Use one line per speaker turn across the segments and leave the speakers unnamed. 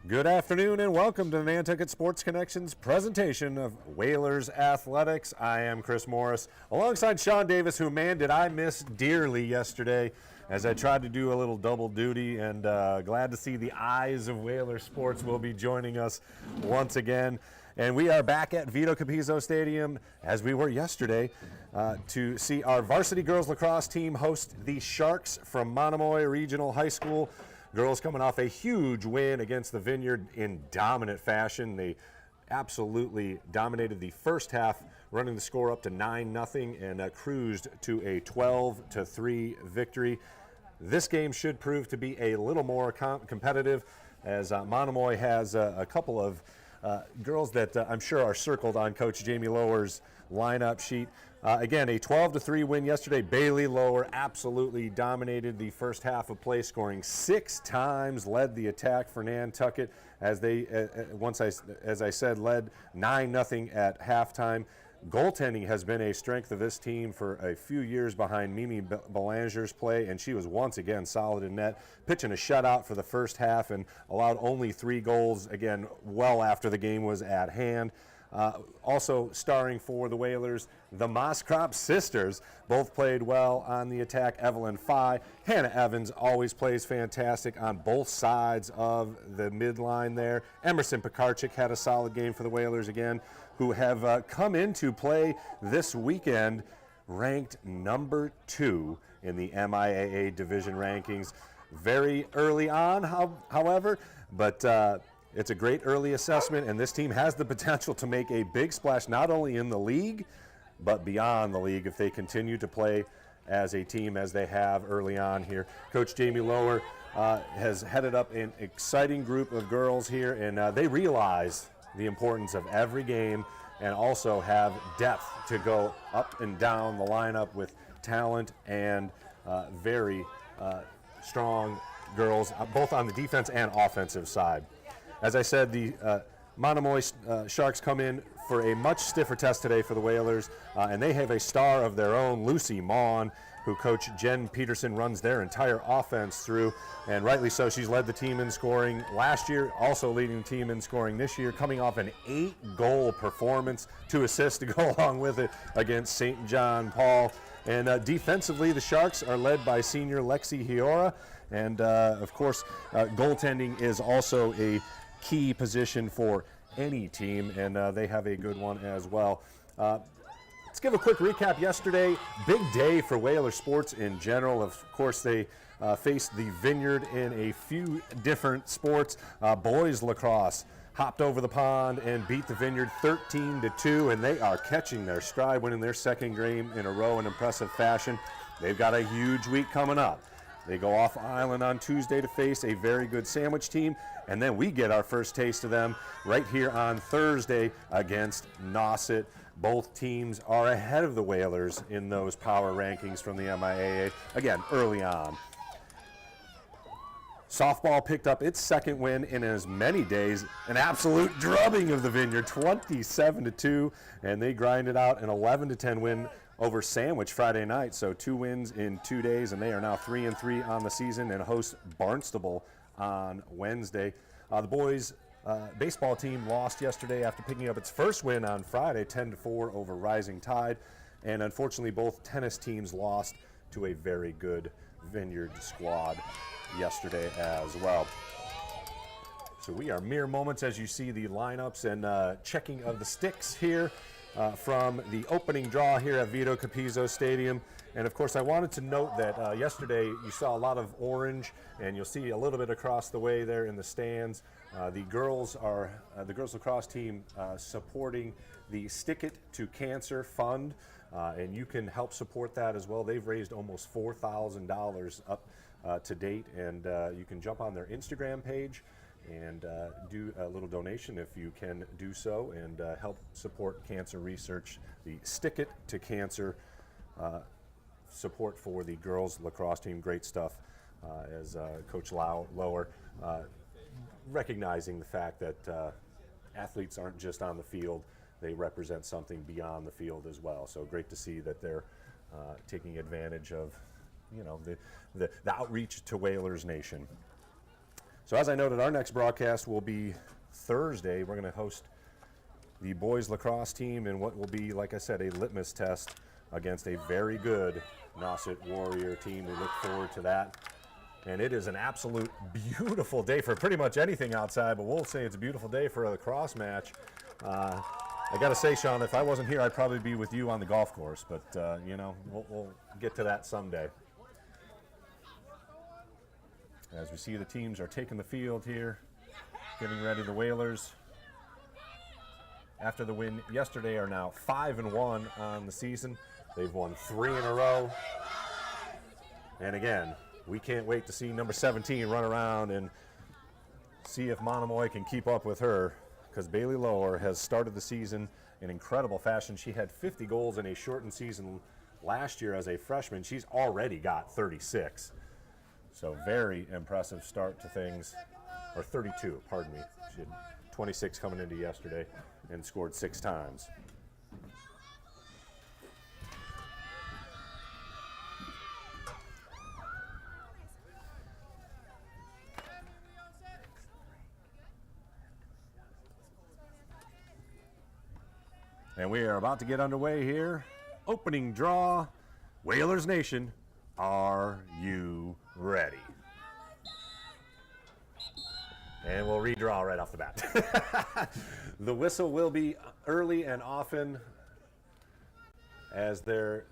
Good afternoon and welcome to the Nantucket Sports Connections presentation of Whalers Athletics. I am Chris Morris alongside Sean Davis, who, man, did I miss dearly yesterday as I tried to do a little double duty, and glad to see the eyes of Whaler Sports will be joining us once again. And we are back at Vito Capizzo Stadium, as we were yesterday, to see our varsity girls lacrosse team host the Sharks from Monomoy Regional High School. Girls coming off a huge win against the Vineyard in dominant fashion. They absolutely dominated the first half, running the score up to 9-0 and cruised to a 12-3 victory. This game should prove to be a little more competitive, as Monomoy has a couple of girls that I'm sure are circled on Coach Jamie Lower's lineup sheet. Again, a 12-3 win yesterday. Bailey Lower absolutely dominated the first half of play, scoring 6 times, led the attack for Nantucket as they, as I said, led 9-0 at halftime. Goaltending has been a strength of this team for a few years behind Mimi Belanger's play, and she was once again solid in net, pitching a shutout for the first half and allowed only 3 goals, again, well after the game was at hand. Also starring for the Whalers, the Moscrop sisters, both played well on the attack. Evelyn Fye, Hannah Evans always plays fantastic on both sides of the midline there. Emerson Pekarchik had a solid game for the Whalers again, who have come into play this weekend ranked number 2 in the MIAA division rankings. Very early on, however, but it's a great early assessment, and this team has the potential to make a big splash not only in the league, but beyond the league if they continue to play as a team as they have early on here. Coach Jamie Lower has headed up an exciting group of girls here, and they realize the importance of every game and also have depth to go up and down the lineup with talent and very strong girls, both on the defense and offensive side. As I said, the Monomoy Sharks come in for a much stiffer test today for the Whalers, and they have a star of their own, Lucy Maughan, who Coach Jen Peterson runs their entire offense through, and rightly so. She's led the team in scoring last year, also leading the team in scoring this year, coming off an 8-goal performance, 2 assists to go along with it against St. John Paul. And defensively, the Sharks are led by senior Lexi Hiora, and of course, goaltending is also a key position for any team, and they have a good one as well. Let's give a quick recap yesterday. Big day for Whaler sports in general. Of course, they faced the Vineyard in a few different sports. Boys lacrosse hopped over the pond and beat the Vineyard 13-2, and they are catching their stride, winning their second game in a row in impressive fashion. They've got a huge week coming up. They go off island on Tuesday to face a very good Sandwich team, and then we get our first taste of them right here on Thursday against Nauset. Both teams are ahead of the Whalers in those power rankings from the MIAA, again, early on. Softball picked up its second win in as many days, an absolute drubbing of the Vineyard, 27-2, and they grinded out an 11-10 win over Sandwich Friday night. So 2 wins in 2 days, and they are now 3-3 on the season and host Barnstable on Wednesday. The boys baseball team lost yesterday after picking up its first win on Friday, 10-4 over Rising Tide, and unfortunately both tennis teams lost to a very good Vineyard squad yesterday as well. So we are mere moments as you see the lineups and checking of the sticks here from the opening draw here at Vito Capizzo Stadium. And of course, I wanted to note that yesterday you saw a lot of orange, and you'll see a little bit across the way there in the stands. The girls lacrosse team supporting the Stick It to Cancer Fund, and you can help support that as well. They've raised almost $4,000 up to date, and you can jump on their Instagram page and do a little donation if you can do so, and help support cancer research. The Stick It to Cancer support for the girls lacrosse team, great stuff, as Coach Lower recognizing the fact that athletes aren't just on the field, they represent something beyond the field as well. So great to see that they're taking advantage of, you know, the outreach to Whalers Nation. So as I noted, our next broadcast will be Thursday. We're going to host the boys lacrosse team in what will be, like I said, a litmus test against a very good Nauset Warrior team. We look forward to that. And it is an absolute beautiful day for pretty much anything outside, but we'll say it's a beautiful day for a lacrosse match. I got to say, Sean, if I wasn't here, I'd probably be with you on the golf course, but, you know, we'll get to that someday. As we see, the teams are taking the field here, getting ready. The Whalers, after the win yesterday, are now 5-1 on the season. They've won 3 in a row. And again, we can't wait to see number 17 run around and see if Monomoy can keep up with her, because Bailey Lower has started the season in incredible fashion. She had 50 goals in a shortened season last year as a freshman. She's already got 36. So very impressive start to things, or 32, pardon me. She had 26 coming into yesterday and scored 6 times. And we are about to get underway here. Opening draw, Whalers Nation, are you ready? And we'll redraw right off the bat. The whistle will be early and often, as there,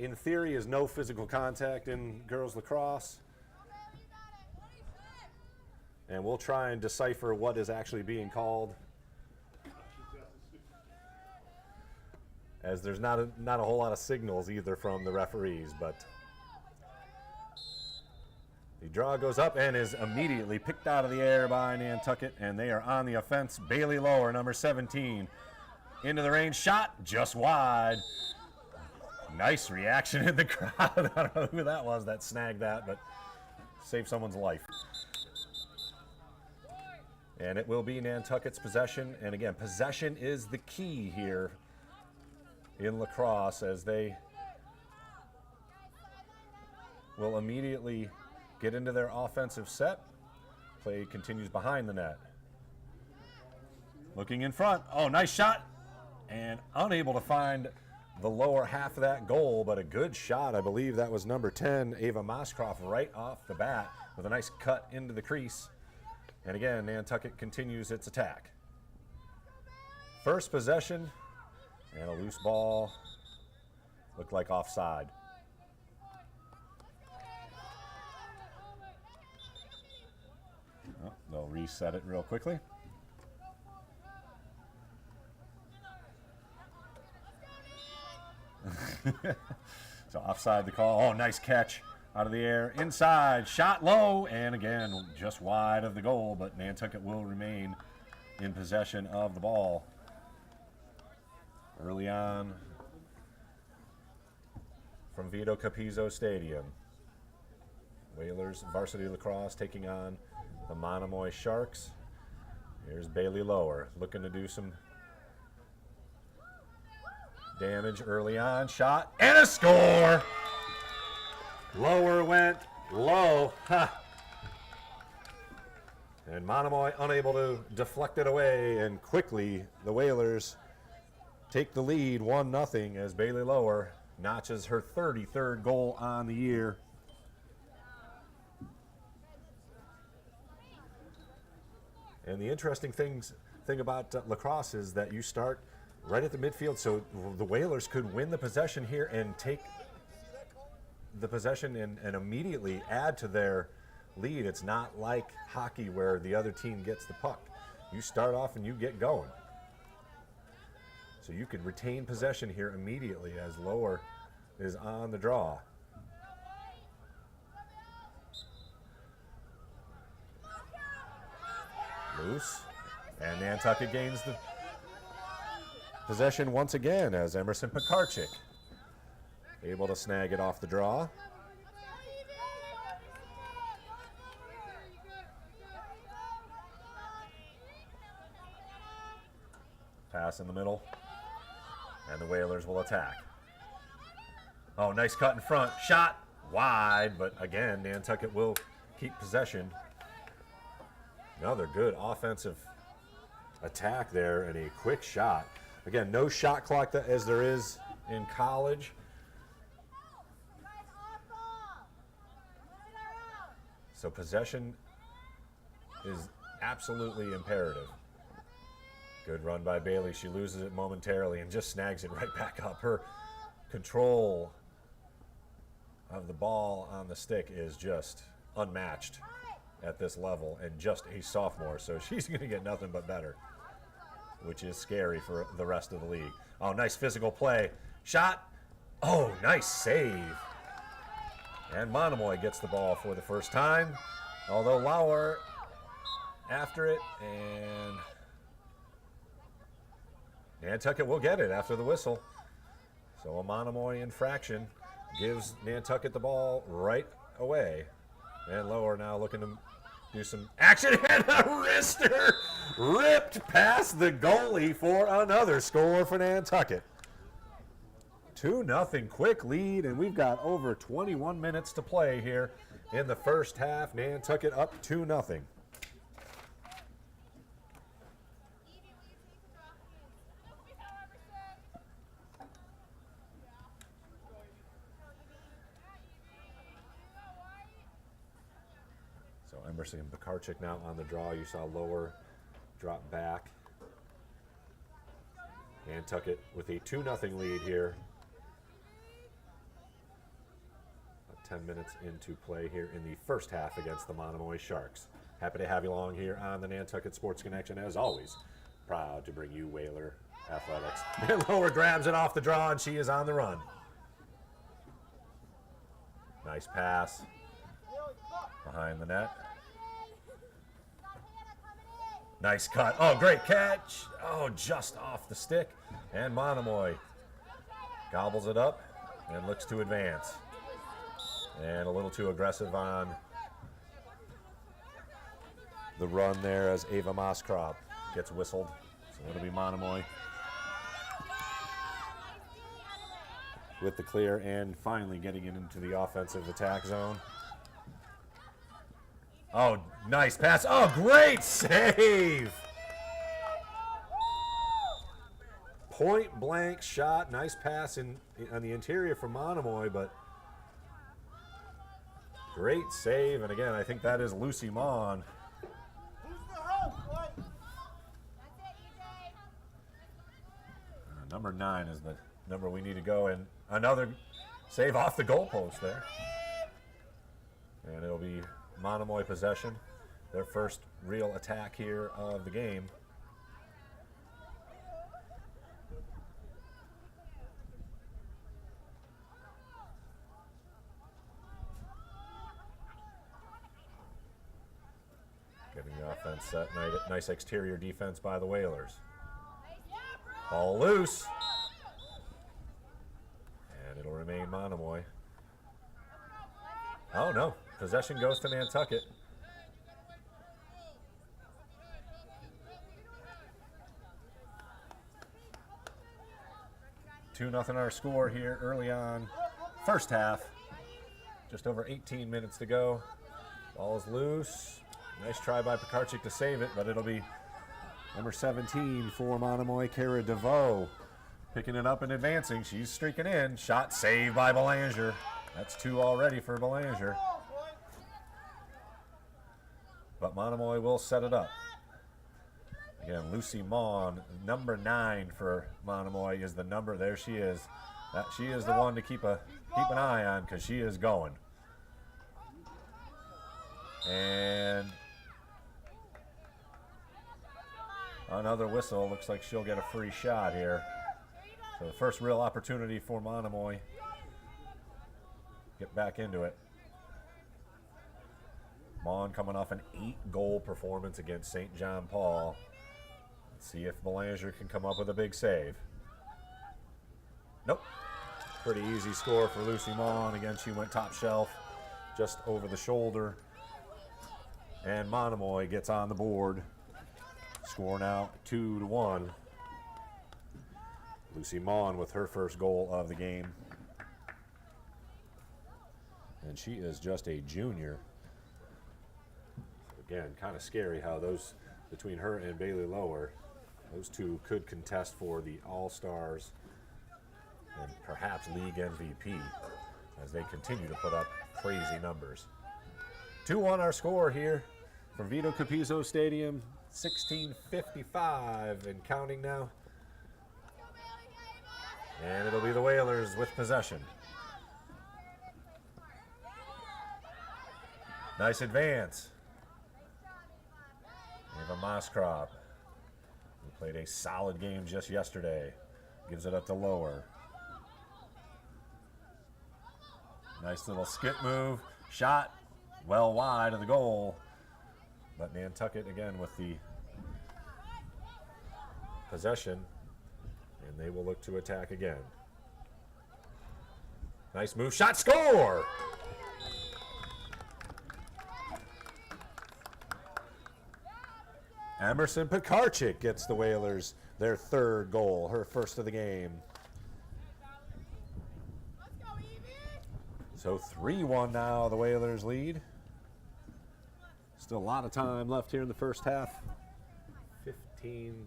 in theory, is no physical contact in girls lacrosse. And we'll try and decipher what is actually being called, as there's not a whole lot of signals either from the referees, but the draw goes up and is immediately picked out of the air by Nantucket, and they are on the offense. Bailey Lower, number 17, into the range, shot just wide. Nice reaction in the crowd. I don't know who that was that snagged that, but saved someone's life. And it will be Nantucket's possession, and again, possession is the key here in lacrosse, as they will immediately get into their offensive set. Play continues behind the net. Looking in front. Oh, nice shot. And unable to find the lower half of that goal, but a good shot. I believe that was number 10, Ava Moskroff, right off the bat with a nice cut into the crease. And again, Nantucket continues its attack. First possession. And a loose ball, looked like offside. Oh, they'll reset it real quickly. So offside the call. Oh, nice catch out of the air. Inside, shot low, and again, just wide of the goal, but Nantucket will remain in possession of the ball. Early on from Vito Capizzo Stadium. Whalers Varsity Lacrosse taking on the Monomoy Sharks. Here's Bailey Lower looking to do some damage early on. Shot and a score! Lower went low. Ha! And Monomoy unable to deflect it away, and quickly the Whalers take the lead 1-0 as Bailey Lower notches her 33rd goal on the year. And the interesting thing about lacrosse is that you start right at the midfield, so the Whalers could win the possession here and take the possession and immediately add to their lead. It's not like hockey where the other team gets the puck. You start off and you get going. So you can retain possession here immediately as Lower is on the draw. Loose, and Nantucket gains the possession once again as Emerson Pekarczyk able to snag it off the draw. Pass in the middle, and the Whalers will attack. Oh, nice cut in front. Shot wide, but again, Nantucket will keep possession. Another good offensive attack there and a quick shot. Again, no shot clock as there is in college. So possession is absolutely imperative. Good run by Bailey. She loses it momentarily and just snags it right back up. Her control of the ball on the stick is just unmatched at this level, and just a sophomore, so she's going to get nothing but better, which is scary for the rest of the league. Oh, nice physical play. Shot. Oh, nice save. And Monomoy gets the ball for the first time, although Lauer after it, and Nantucket will get it after the whistle. So a Monomoy infraction gives Nantucket the ball right away. And Lauer now looking to do some action, and a wrister ripped past the goalie for another score for Nantucket. 2-0 quick lead, and we've got over 21 minutes to play here in the first half. Nantucket up 2-0. So Emerson Bakarczyk now on the draw. You saw Lauer drop back. Nantucket with a 2-0 lead here. 10 minutes into play here in the first half against the Monomoy Sharks. Happy to have you along here on the Nantucket Sports Connection. As always, proud to bring you Whaler Athletics. And Lauer grabs it off the draw, and she is on the run. Nice pass behind the net. Nice cut. Oh, great catch. Oh, just off the stick. And Monomoy gobbles it up and looks to advance. And a little too aggressive on the run there as Ava Moskrop gets whistled. So it'll be Monomoy with the clear and finally getting it into the offensive attack zone. Oh, nice pass. Oh, great save. Point blank shot. Nice pass on the interior from Monomoy, but great save, and again, I think that is Lucy Mon. Number 9 is the number we need to go, and another save off the goalpost there. And it'll be Monomoy possession, their first real attack here of the game. Getting the offense set. Nice exterior defense by the Whalers. Ball loose. And it'll remain Monomoy. Oh, no. Possession goes to Nantucket. Two nothing our score here early on. First half. Just over 18 minutes to go. Ball's loose. Nice try by Bakarczyk to save it, but it'll be number 17 for Monomoy, Cara DeVoe. Picking it up and advancing. She's streaking in. Shot saved by Belanger. That's 2 already for Belanger. But Monomoy will set it up. Again, Lucy Mon, number 9 for Monomoy is the number. There she is. She is the one to keep an eye on because she is going. And another whistle. Looks like she'll get a free shot here. So the first real opportunity for Monomoy. Get back into it. Mon coming off an 8-goal performance against St. John Paul. Let's see if Belanger can come up with a big save. Nope. Pretty easy score for Lucy Mon. Again, she went top shelf, just over the shoulder. And Monomoy gets on the board. Score now 2-1. Lucy Mon with her first goal of the game. And she is just a junior. Again, kind of scary how those, between her and Bailey Lower, those two could contest for the All-Stars and perhaps league MVP as they continue to put up crazy numbers. 2-1 our score here from Vito Capizzo Stadium, 16:55 and counting now. And it'll be the Whalers with possession. Nice advance. Eva Moskrop, who played a solid game just yesterday, gives it up to Lower. Nice little skip move. Shot well wide of the goal. But Nantucket again with the possession, and they will look to attack again. Nice move. Shot. Score! Emerson Pekarczyk gets the Whalers their third goal, her first of the game. So 3-1 now, the Whalers lead. Still a lot of time left here in the first half. 15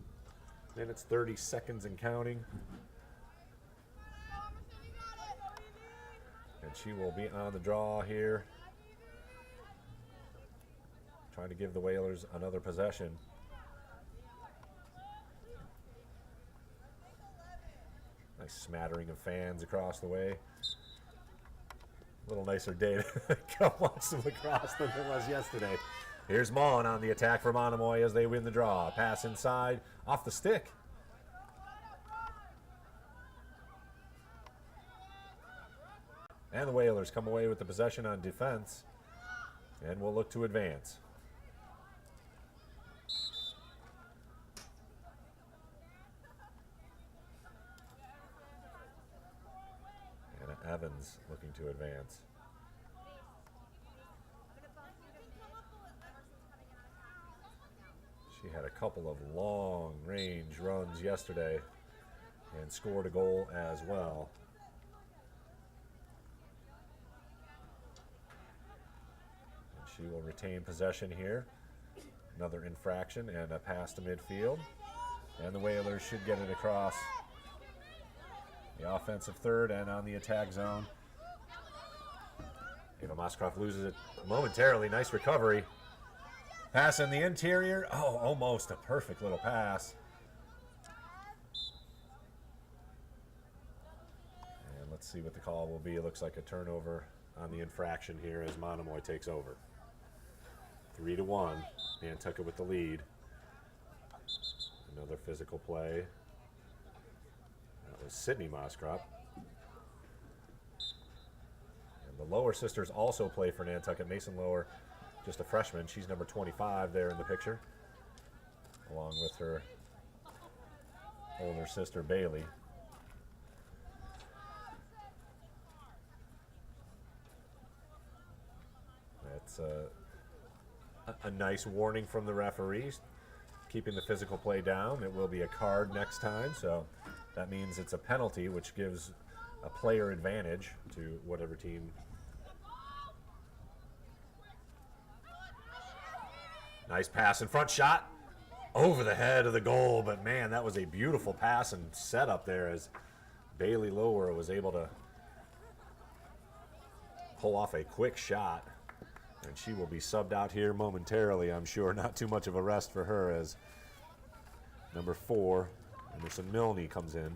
minutes, 30 seconds and counting. And she will be on the draw here. Trying to give the Whalers another possession. Nice smattering of fans across the way. A little nicer day to come watch some lacrosse than it was yesterday. Here's Mullen on the attack for Monomoy as they win the draw. Pass inside, off the stick. And the Whalers come away with the possession on defense and will look to advance. Evans looking to advance. She had a couple of long range runs yesterday and scored a goal as well. And she will retain possession here. Another infraction and a pass to midfield. And the Whalers should get it across the offensive third and on the attack zone. Eva Moskrop loses it momentarily. Nice recovery. Pass in the interior. Oh, almost a perfect little pass. And let's see what the call will be. It looks like a turnover on the infraction here as Monomoy takes over. 3-1. Nantucket with the lead. Another physical play. That was Sydney Moskrop. And the Lower sisters also play for Nantucket. Mason Lower, just a freshman. She's number 25 there in the picture, along with her older sister, Bailey. That's a nice warning from the referees, keeping the physical play down. It will be a card next time, so that means it's a penalty, which gives a player advantage to whatever team. Nice pass in front, shot over the head of the goal, but man, that was a beautiful pass and setup there as Bailey Lower was able to pull off a quick shot. And she will be subbed out here momentarily, I'm sure. Not too much of a rest for her as number 4, Emerson Milne, comes in.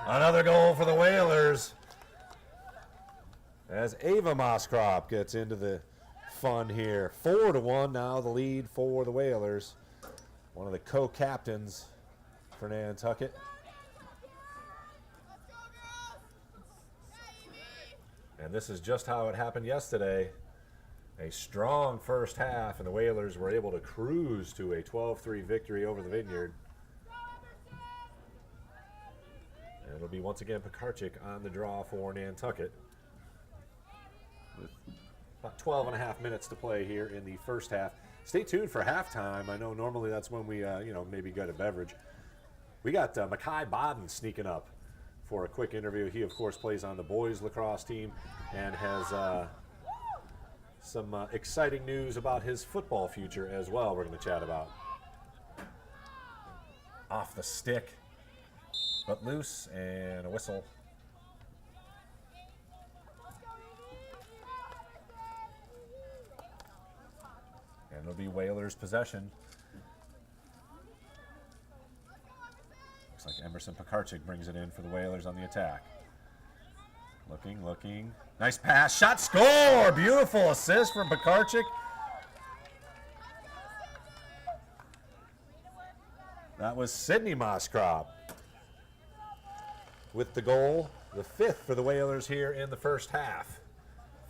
Another goal for the Whalers as Eva Moskrop gets into the fun here. 4-1 now, the lead for the Whalers. One of the co-captains for Nantucket. And this is just how it happened yesterday. A strong first half, and the Whalers were able to cruise to a 12-3 victory over the Vineyard. And it'll be once again Pekarczyk on the draw for Nantucket, with about 12 and a half minutes to play here in the first half. Stay tuned for halftime. I know normally that's when we maybe get a beverage. We got Makai Bodden sneaking up for a quick interview. He, of course, plays on the boys lacrosse team and has some exciting news about his football future as well we're going to chat about. Off the stick, but loose, and a whistle. And it'll be Whalers' possession. Looks like Emerson Pekarczyk brings it in for the Whalers on the attack. Looking. Nice pass, shot, score! Beautiful assist from Pekarczyk. That was Sydney Moskrop with the goal, the 5th for the Whalers here in the first half.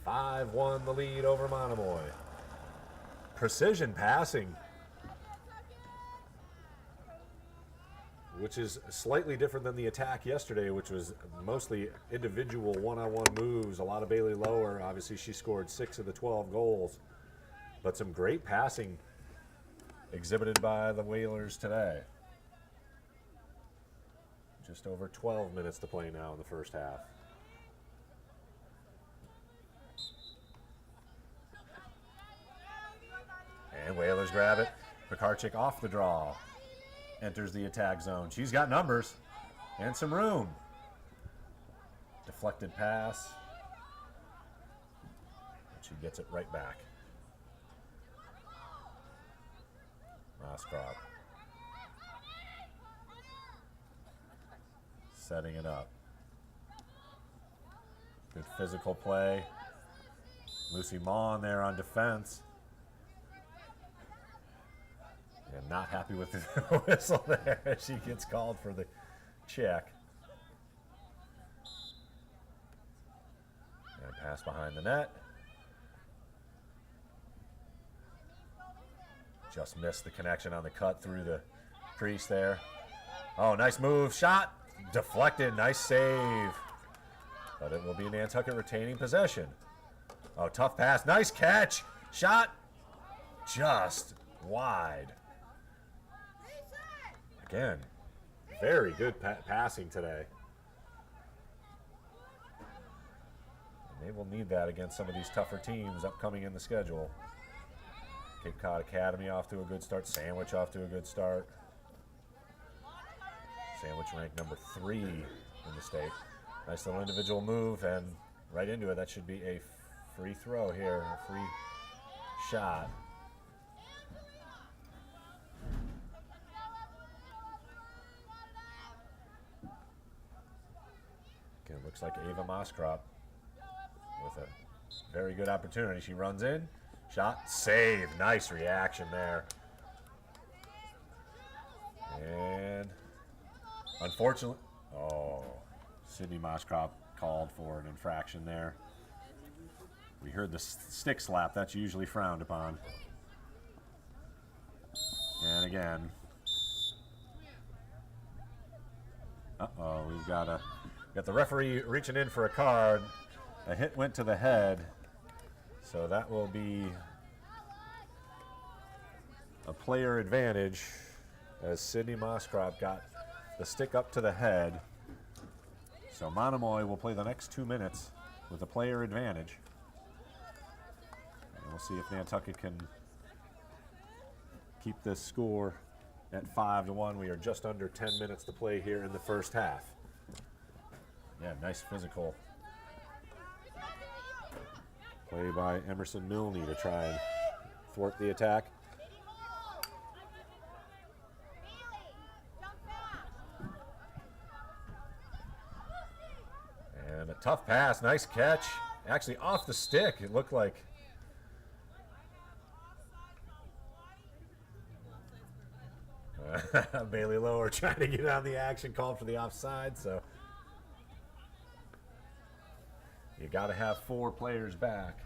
5-1 the lead over Monomoy. Precision passing, which is slightly different than the attack yesterday, which was mostly individual one-on-one moves. A lot of Bailey Lower. Obviously, she scored 6 of the 12 goals. But some great passing exhibited by the Whalers today. Just over 12 minutes to play now in the first half. And Whalers grab it. Pekarczyk off the draw. Enters the attack zone. She's got numbers and some room. Deflected pass. And she gets it right back. Moskrop. Setting it up. Good physical play. Lucy Mon there on defense. And not happy with the whistle there. She gets called for the check. And pass behind the net. Just missed the connection on the cut through the crease there. Oh, nice move. Shot. Deflected. Nice save. But it will be Nantucket retaining possession. Oh, tough pass. Nice catch. Shot. Just wide. Again, very good passing today. And they will need that against some of these tougher teams upcoming in the schedule. Cape Cod Academy off to a good start. Sandwich off to a good start. Sandwich ranked number 3 in the state. Nice little individual move and right into it. That should be a free throw here, a free shot. Again, looks like Ava Moskrop with a very good opportunity. She runs in, shot, save. Nice reaction there. And unfortunately, Sydney Moskrop called for an infraction there. We heard the stick slap. That's usually frowned upon. And again, we've got the referee reaching in for a card. A hit went to the head, so that will be a player advantage as Sydney Moskrop got the stick up to the head. So Monomoy will play the next 2 minutes with a player advantage. And we'll see if Nantucket can keep this score at 5-1. We are just under 10 minutes to play here in the first half. Yeah, nice physical play by Emerson Milne to try and thwart the attack. And a tough pass, nice catch. Actually off the stick, it looked like. Bailey Lower trying to get on the action, called for the offside, so you got to have 4 players back.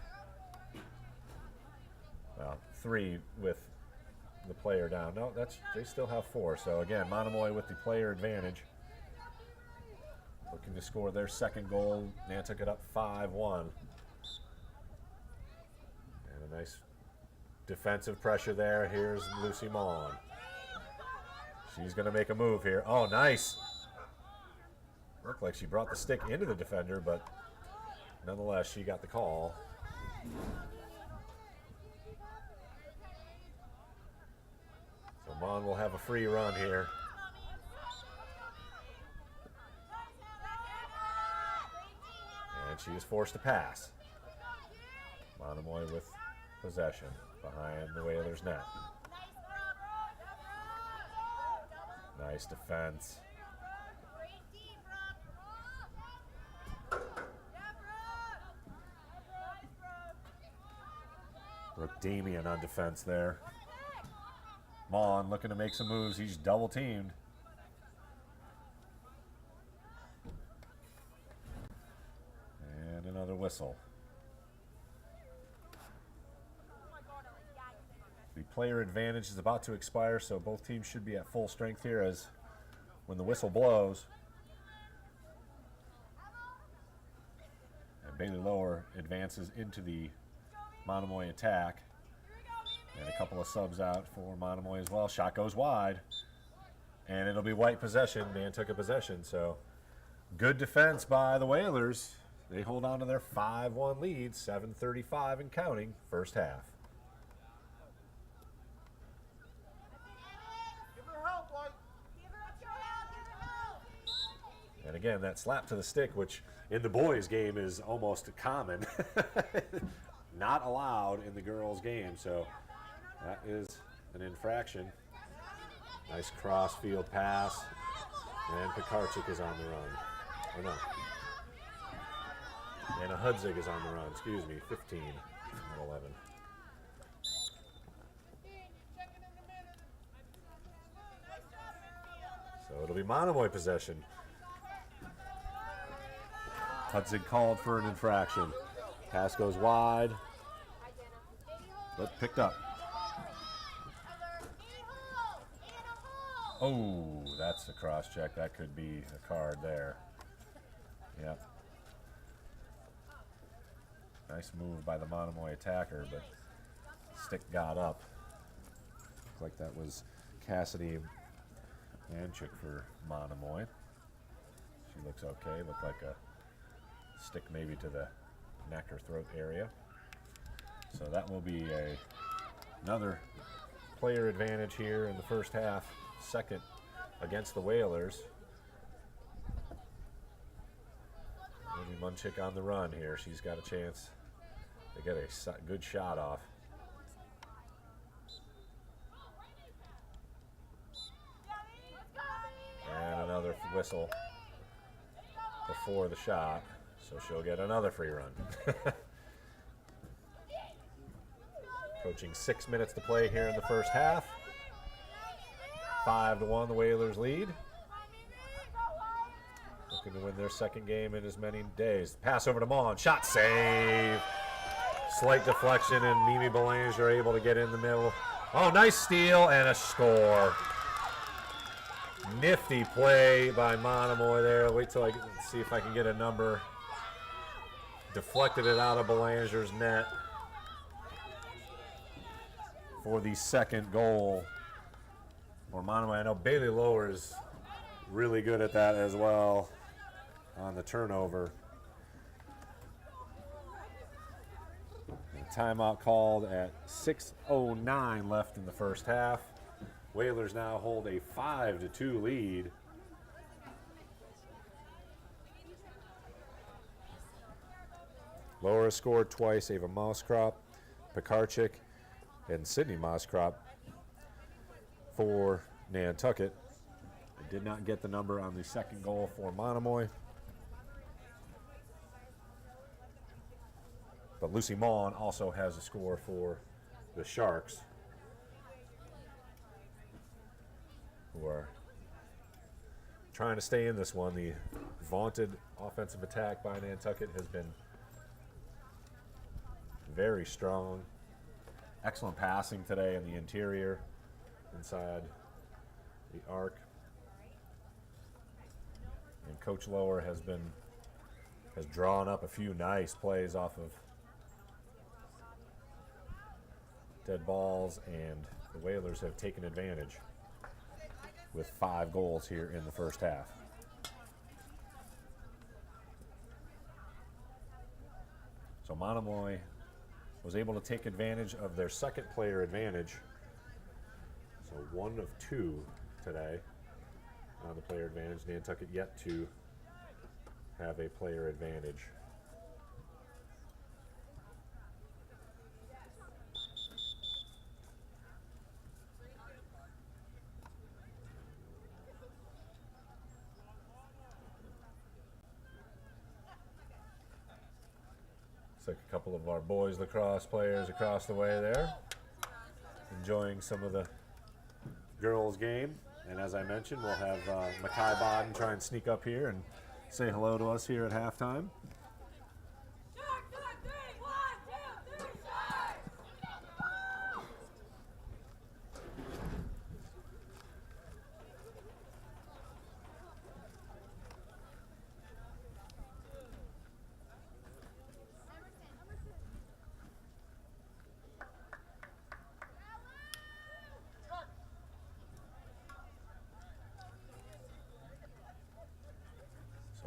Well, 3 with the player down. No, they still have 4. So again, Monomoy with the player advantage, looking to score their second goal. Nantucket up 5-1. And a nice defensive pressure there. Here's Lucy Mon. She's going to make a move here. Oh, nice. Looked like she brought the stick into the defender, but nonetheless, she got the call. So Mon will have a free run here. And she is forced to pass. Monomoy with possession behind the Whalers' net. Nice defense. Brooke Damian on defense there. Mon looking to make some moves. He's double teamed. And another whistle. The player advantage is about to expire, so both teams should be at full strength here as when the whistle blows. And Bailey Lower advances into the Monomoy attack. And a couple of subs out for Monomoy as well. Shot goes wide. And it'll be white possession. Nantucket possession. So good defense by the Whalers. They hold on to their 5-1 lead. 7:35 and counting. First half. And again, that slap to the stick, which in the boys' game is almost common. Not allowed in the girls' game. So that is an infraction. Nice cross-field pass. And Pekarczyk is on the run. Or no. Anna Hudzig is on the run. Excuse me. 15 and 11. So it'll be Monomoy possession. Hudzig called for an infraction. Pass goes wide. But picked up. Oh, that's a cross check. That could be a card there. Yep. Nice move by the Monomoy attacker, but stick got up. Looks like that was Cassidy Manchik for Monomoy. She looks okay. Looked like a stick maybe to the neck or throat area. So that will be another player advantage here in the first half. Second against the Whalers. Maybe Munchik on the run here. She's got a chance to get a good shot off. And another whistle before the shot. So she'll get another free run. Approaching 6 minutes to play here in the first half. 5-1, the Whalers lead. Looking to win their second game in as many days. Pass over to Mon. Shot save. Slight deflection, and Mimi Belanger are able to get in the middle. Oh, nice steal and a score. Nifty play by Monomoy there. Wait till I see if I can get a number. Deflected it out of Belanger's net for the second goal for Monomoy. I know Bailey Lower is really good at that as well on the turnover. And timeout called at 6:09 left in the first half. Whalers now hold a 5-2 lead. Lower scored twice. Ava Moskrop, Pekarczyk, and Sydney Moskrop for Nantucket. They did not get the number on the second goal for Monomoy. But Lucy Mon also has a score for the Sharks, who are trying to stay in this one. The vaunted offensive attack by Nantucket has been very strong. Excellent passing today in the interior, inside the arc. And Coach Lower has drawn up a few nice plays off of dead balls, and the Whalers have taken advantage with 5 goals here in the first half. So Monomoy was able to take advantage of their second player advantage. So 1 of 2 today on the player advantage. Nantucket yet to have a player advantage. Looks like a couple of our boys lacrosse players across the way there, enjoying some of the girls' game. And as I mentioned, we'll have Makai Bodden try and sneak up here and say hello to us here at halftime.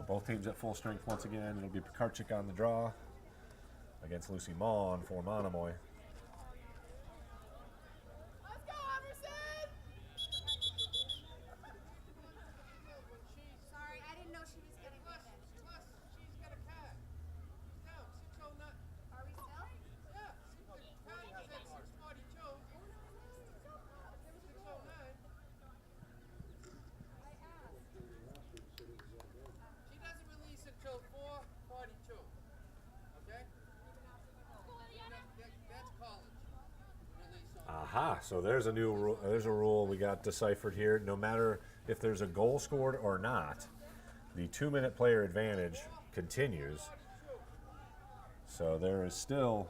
Both teams at full strength once again. It'll be Pekarchik on the draw against Lucy Maughan for Monomoy.
Let's go, Emerson! Sorry, I didn't know she was getting me then.
Plus, she's got a card. No, 609.
Are we still?
Yeah, the card said 642. 609. She doesn't release until 4:42. Okay? That's college. Release on.
Aha, so there's a new rule. There's a rule we got deciphered here. No matter if there's a goal scored or not, the 2-minute player advantage continues. So there is still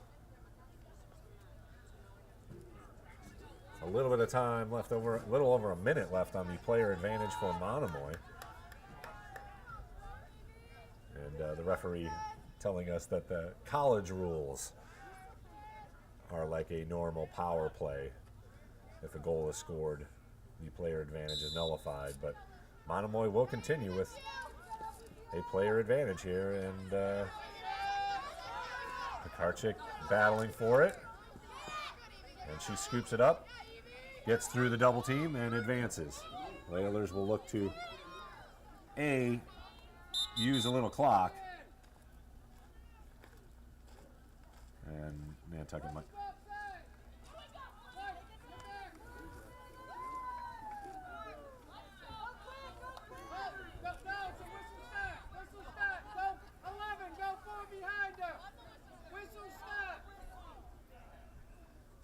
a little bit of time left over, a little over a minute left on the player advantage for Monomoy. And the referee telling us that the college rules are like a normal power play. If a goal is scored, the player advantage is nullified. But Monomoy will continue with a player advantage here, and Pekarchik battling for it. And she scoops it up, gets through the double team, and advances. Whalers will look to use a little clock. And Nantucket might.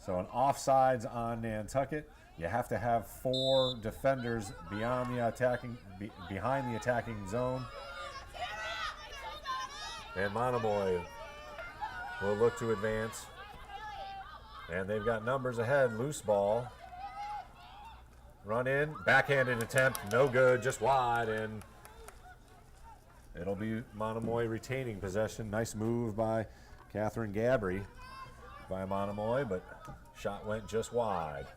So an offsides on Nantucket. You have to have 4 defenders beyond the attacking, behind the attacking zone. And Monomoy will look to advance. And they've got numbers ahead. Loose ball. Run in. Backhanded attempt. No good. Just wide. And it'll be Monomoy retaining possession. Nice move by Catherine Gabry by Monomoy, but shot went just wide.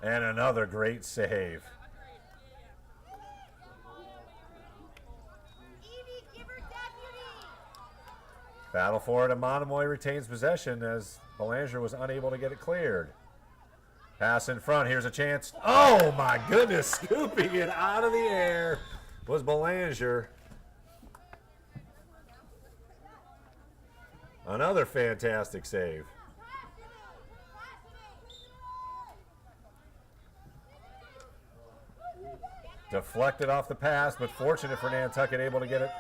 And another great save. Battle for it, and Monomoy retains possession as Belanger was unable to get it cleared. Pass in front, here's a chance. Oh my goodness, scooping it out of the air was Belanger. Another fantastic save. Deflected off the pass, but fortunate for Nantucket, able to get it.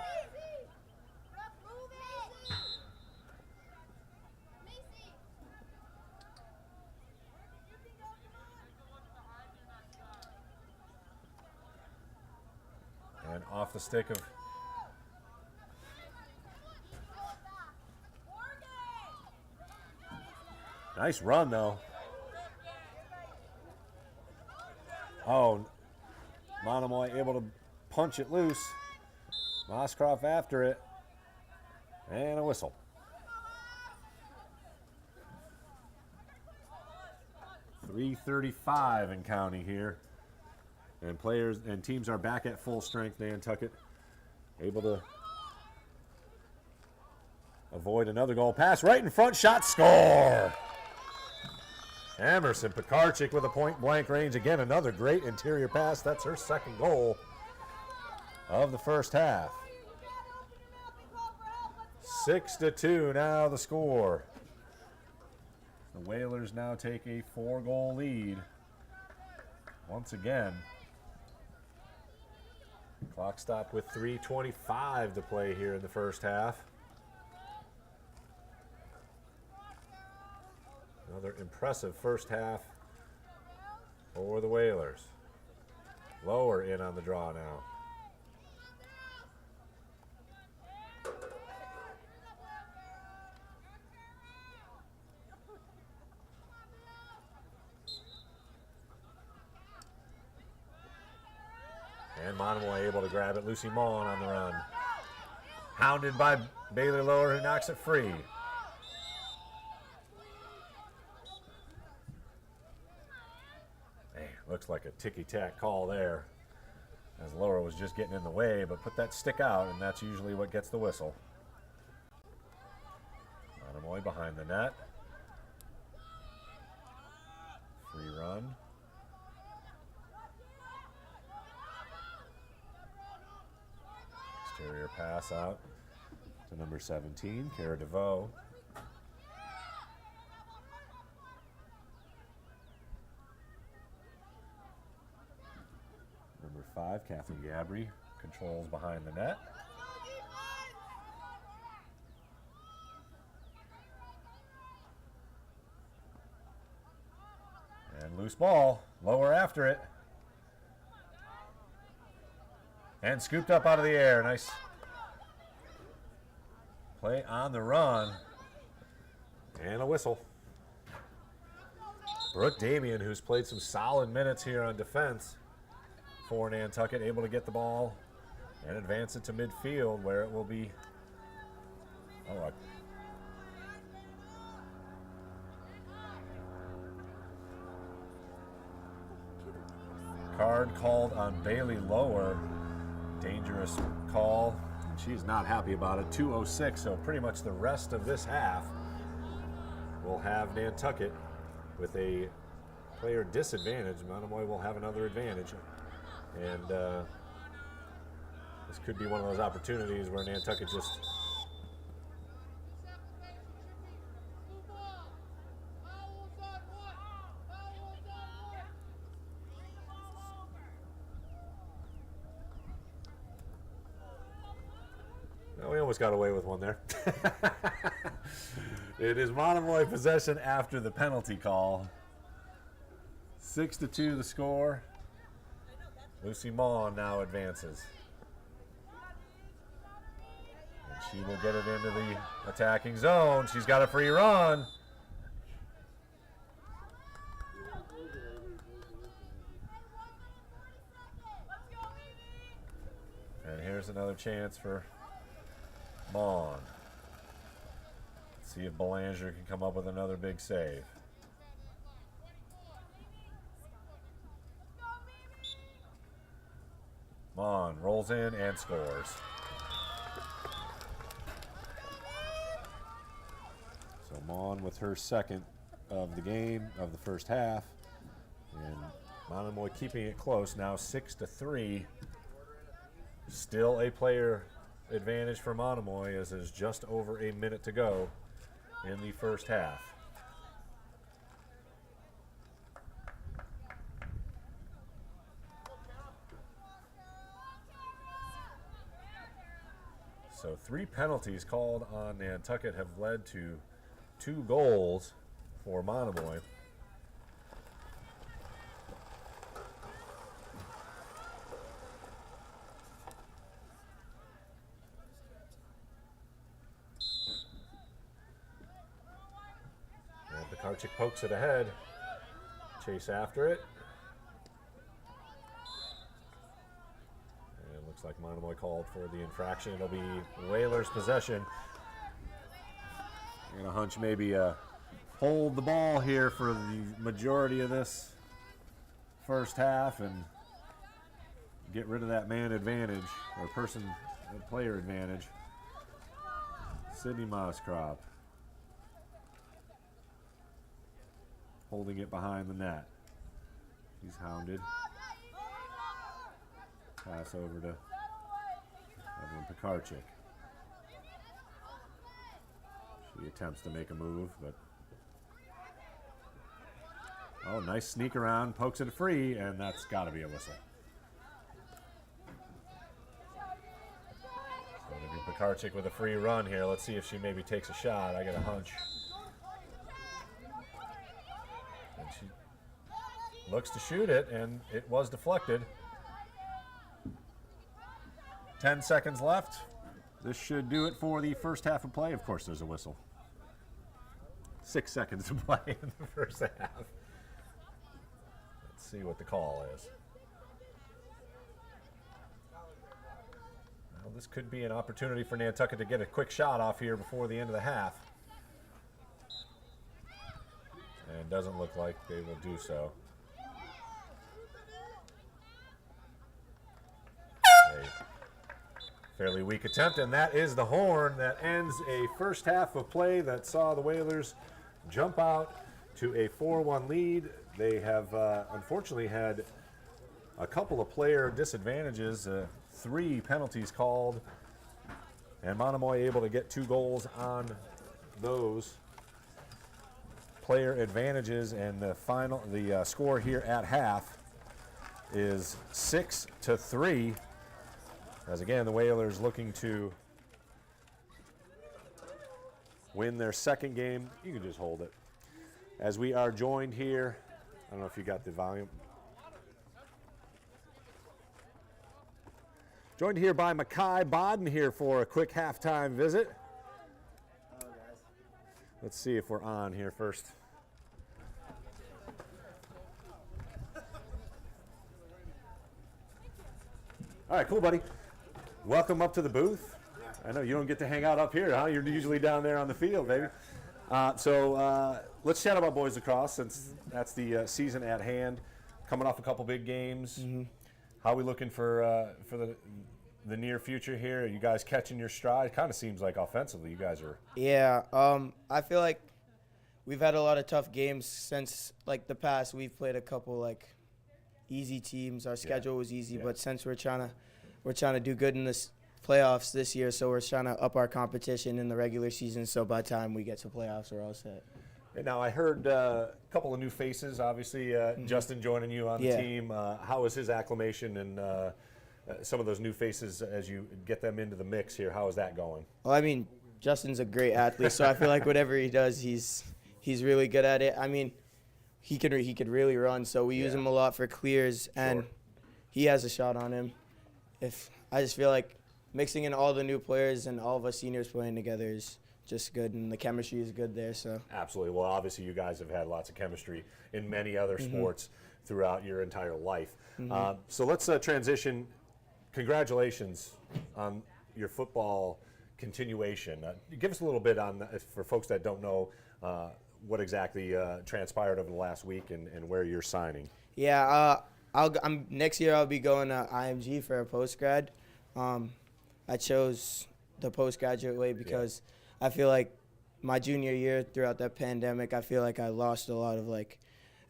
And off the stick of nice run, though. Oh, Monomoy able to punch it loose. Moskroff after it. And a whistle. .335 in counting here. And players and teams are back at full strength. Nantucket able to avoid another goal pass. Right in front, shot, score! Emerson Pekarczyk with a point-blank range. Again, another great interior pass. That's her second goal of the first half. 6-2 now the score. The Whalers now take a 4-goal lead. Once again, clock stopped with 3:25 to play here in the first half. Another impressive first half for the Whalers. Lower in on the draw now. And Monomoy able to grab it. Lucy Maughan on the run. Hounded by Bailey Lower, who knocks it free. Hey, looks like a ticky-tack call there, as Lower was just getting in the way, but put that stick out, and that's usually what gets the whistle. Monomoy behind the net. Free run. Exterior pass out to number 17, Cara DeVoe. Number 5, Kathy Gabry, controls behind the net. And loose ball, Lower after it. And scooped up out of the air. Nice play on the run. And a whistle. Brooke Damien, who's played some solid minutes here on defense for Nantucket, able to get the ball and advance it to midfield, where it will be card called on Bailey Lower. Dangerous call. She's not happy about it. 2:06, so pretty much the rest of this half will have Nantucket with a player disadvantage. Monomoy will have another advantage. And this could be one of those opportunities where Nantucket just we almost got away with one there. It is Monomoy possession after the penalty call. 6-2 the score. Lucy Maughan now advances. And she will get it into the attacking zone. She's got a free run. And here's another chance for Maughan. See if Belanger can come up with another big save. Maughan rolls in and scores. So Maughan with her second of the game, of the first half. And Monomoy keeping it close, now 6-3. Still a player advantage for Monomoy, as there's just over a minute to go in the first half. So 3 penalties called on Nantucket have led to 2 goals for Monomoy. Pekarczyk pokes it ahead. Chase after it. And it looks like Monomoy called for the infraction. It'll be Whalers' possession. I'm gonna hunch maybe hold the ball here for the majority of this first half and get rid of that man advantage or person player advantage. Sydney Moscrop holding it behind the net. He's hounded. Pass over to Evelyn Pekarczyk. She attempts to make a move, but oh, nice sneak around, pokes it free, and that's got to be a whistle. So it'll be Pekarczyk with a free run here. Let's see if she maybe takes a shot. I got a hunch. And she looks to shoot it, and it was deflected. 10 seconds left. This should do it for the first half of play. Of course, there's a whistle. 6 seconds to play in the first half. Let's see what the call is. Well, this could be an opportunity for Nantucket to get a quick shot off here before the end of the half. And it doesn't look like they will do so. Fairly weak attempt, and that is the horn that ends a first half of play that saw the Whalers jump out to a 4-1 lead. They have unfortunately had a couple of player disadvantages, 3 penalties called, and Monomoy able to get 2 goals on those player advantages, and the score here at half is 6-3. As again, the Whalers looking to win their second game. You can just hold it. As we are joined here, I don't know if you got the volume. Joined here by Mackay Bodden here for a quick halftime visit.
Hello, guys.
Let's see if we're on here first. All right, cool, buddy. Welcome up to the booth. I know you don't get to hang out up here, huh? You're usually down there on the field, baby. So let's chat about boys lacrosse since that's the season at hand. Coming off a couple big games. Mm-hmm. How are we looking for the near future here? Are you guys catching your stride? It kind of seems like offensively you guys are.
Yeah, I feel like we've had a lot of tough games since like the past. We've played a couple like easy teams. Our schedule was easy, but since we're trying to do good in this playoffs this year, so we're trying to up our competition in the regular season, so by the time we get to playoffs, we're all set.
And now I heard a couple of new faces, obviously. Justin joining you on the team. How is his acclimation and some of those new faces as you get them into the mix here? How is that going?
Well, I mean, Justin's a great athlete, so I feel like whatever he does, he's really good at it. I mean, he could really run, so we use him a lot for clears, and he has a shot on him. I just feel like mixing in all the new players and all of us seniors playing together is just good, and the chemistry is good there. So
absolutely. Well, obviously you guys have had lots of chemistry in many other sports throughout your entire life. So let's transition. Congratulations on your football continuation. Give us a little bit on for folks that don't know what exactly transpired over the last week and where you're signing.
Yeah. Next year I'll be going to IMG for a post-grad. I chose the postgraduate way because I feel like my junior year throughout that pandemic, I feel like I lost a lot of like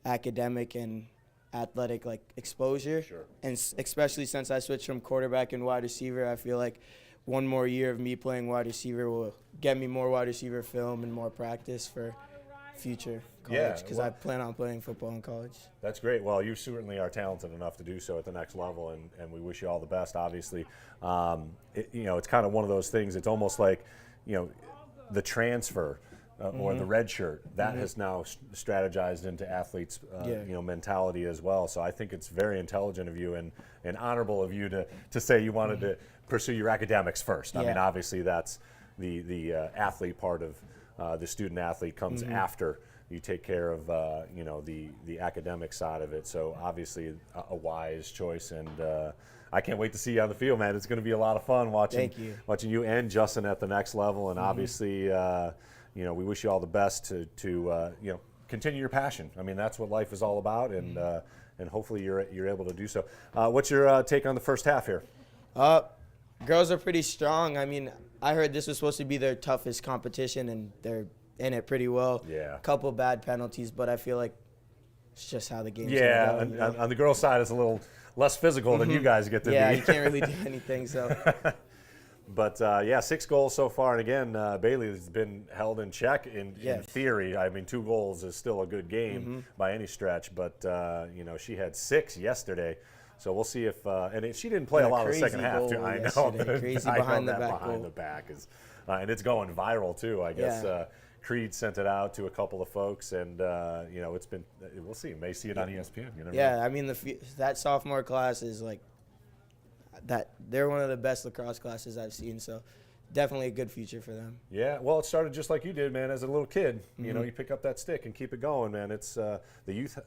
academic and athletic like exposure.
Sure.
And especially since I switched from quarterback and wide receiver, I feel like one more year of me playing wide receiver will get me more wide receiver film and more practice for future college, because I plan on playing football in college.
That's great. Well, you certainly are talented enough to do so at the next level, and we wish you all the best, obviously. It's kind of one of those things. It's almost like, the transfer or the red shirt, that has now strategized into athletes' mentality as well. So I think it's very intelligent of you and honorable of you to say you wanted to pursue your academics first. I mean, obviously that's the athlete part of the student athlete comes after you take care of the academic side of it. So obviously a wise choice, and I can't wait to see you on the field, man. It's going to be a lot of fun watching you and Justin at the next level. And obviously, we wish you all the best to continue your passion. I mean, that's what life is all about, and hopefully you're able to do so. What's your take on the first half here?
girls are pretty strong. I mean, I heard this was supposed to be their toughest competition, and they're in it pretty well.
Yeah.
A couple bad penalties, but I feel like it's just how the game's
Yeah,
gonna go,
on the girls' side, it's a little less physical than you guys get to
Yeah,
be.
you can't really do anything. So
But, yeah, 6 goals so far. And, again, Bailey's been held in check in
Yes.
theory. I mean, 2 goals is still a good game by any stretch. But, you know, she had 6 yesterday. So we'll see if she didn't play a lot of the second
crazy
half, too.
goal
I know.
yesterday. Crazy
I know
behind the
that
back
behind
goal.
the back is and it's going viral, too, I guess.
Yeah.
Creed sent it out to a couple of folks, and, you know, it's been – we'll see. You may see it on ESPN. You never know.
yeah, I mean that sophomore class is like that. They're one of the best lacrosse classes I've seen. So definitely a good future for them.
Yeah, well, it started just like you did, man. As a little kid, you know, you pick up that stick and keep it going, man. It's the youth,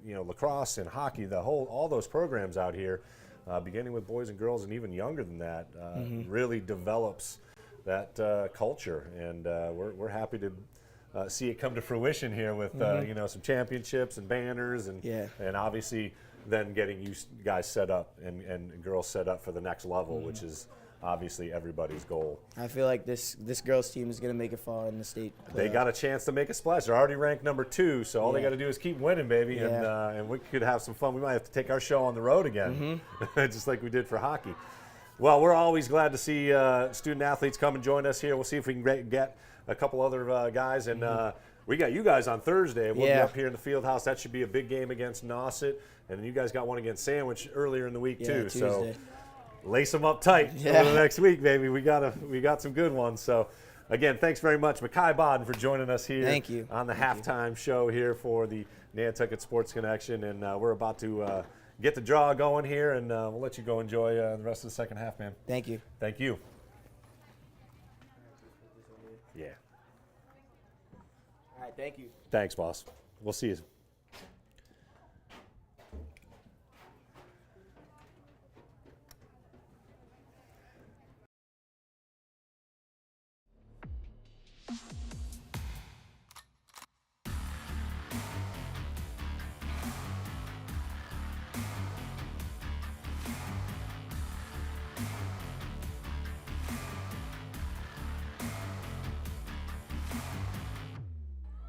you know, lacrosse and hockey, all those programs out here, beginning with boys and girls and even younger than that, really develops that culture, and we're happy to see it come to fruition here with you know, some championships and banners, and and obviously then getting you guys set up and girls set up for the next level, which is obviously everybody's goal.
I feel like this girls team is gonna make it far in the state.
They got a chance to make a splash. They're already ranked number 2, so all they got to do is keep winning, baby, and we could have some fun. We might have to take our show on the road again, just like we did for hockey. Well, we're always glad to see student athletes come and join us here. We'll see if we can get a couple other guys, and we got you guys on Thursday. We'll be up here in the field house. That should be a big game against Nauset, and you guys got one against Sandwich earlier in the week too.
Tuesday.
So lace them up tight over the next week, baby. We got some good ones. So again, thanks very much, Makai Bodden, for joining us here.
Thank you.
On the halftime show here for the Nantucket Sports Connection, and we're about to get the draw going here, and we'll let you go enjoy the rest of the second half, man.
Thank you.
Thank you. Yeah.
All right, thank you.
Thanks, boss. We'll see you.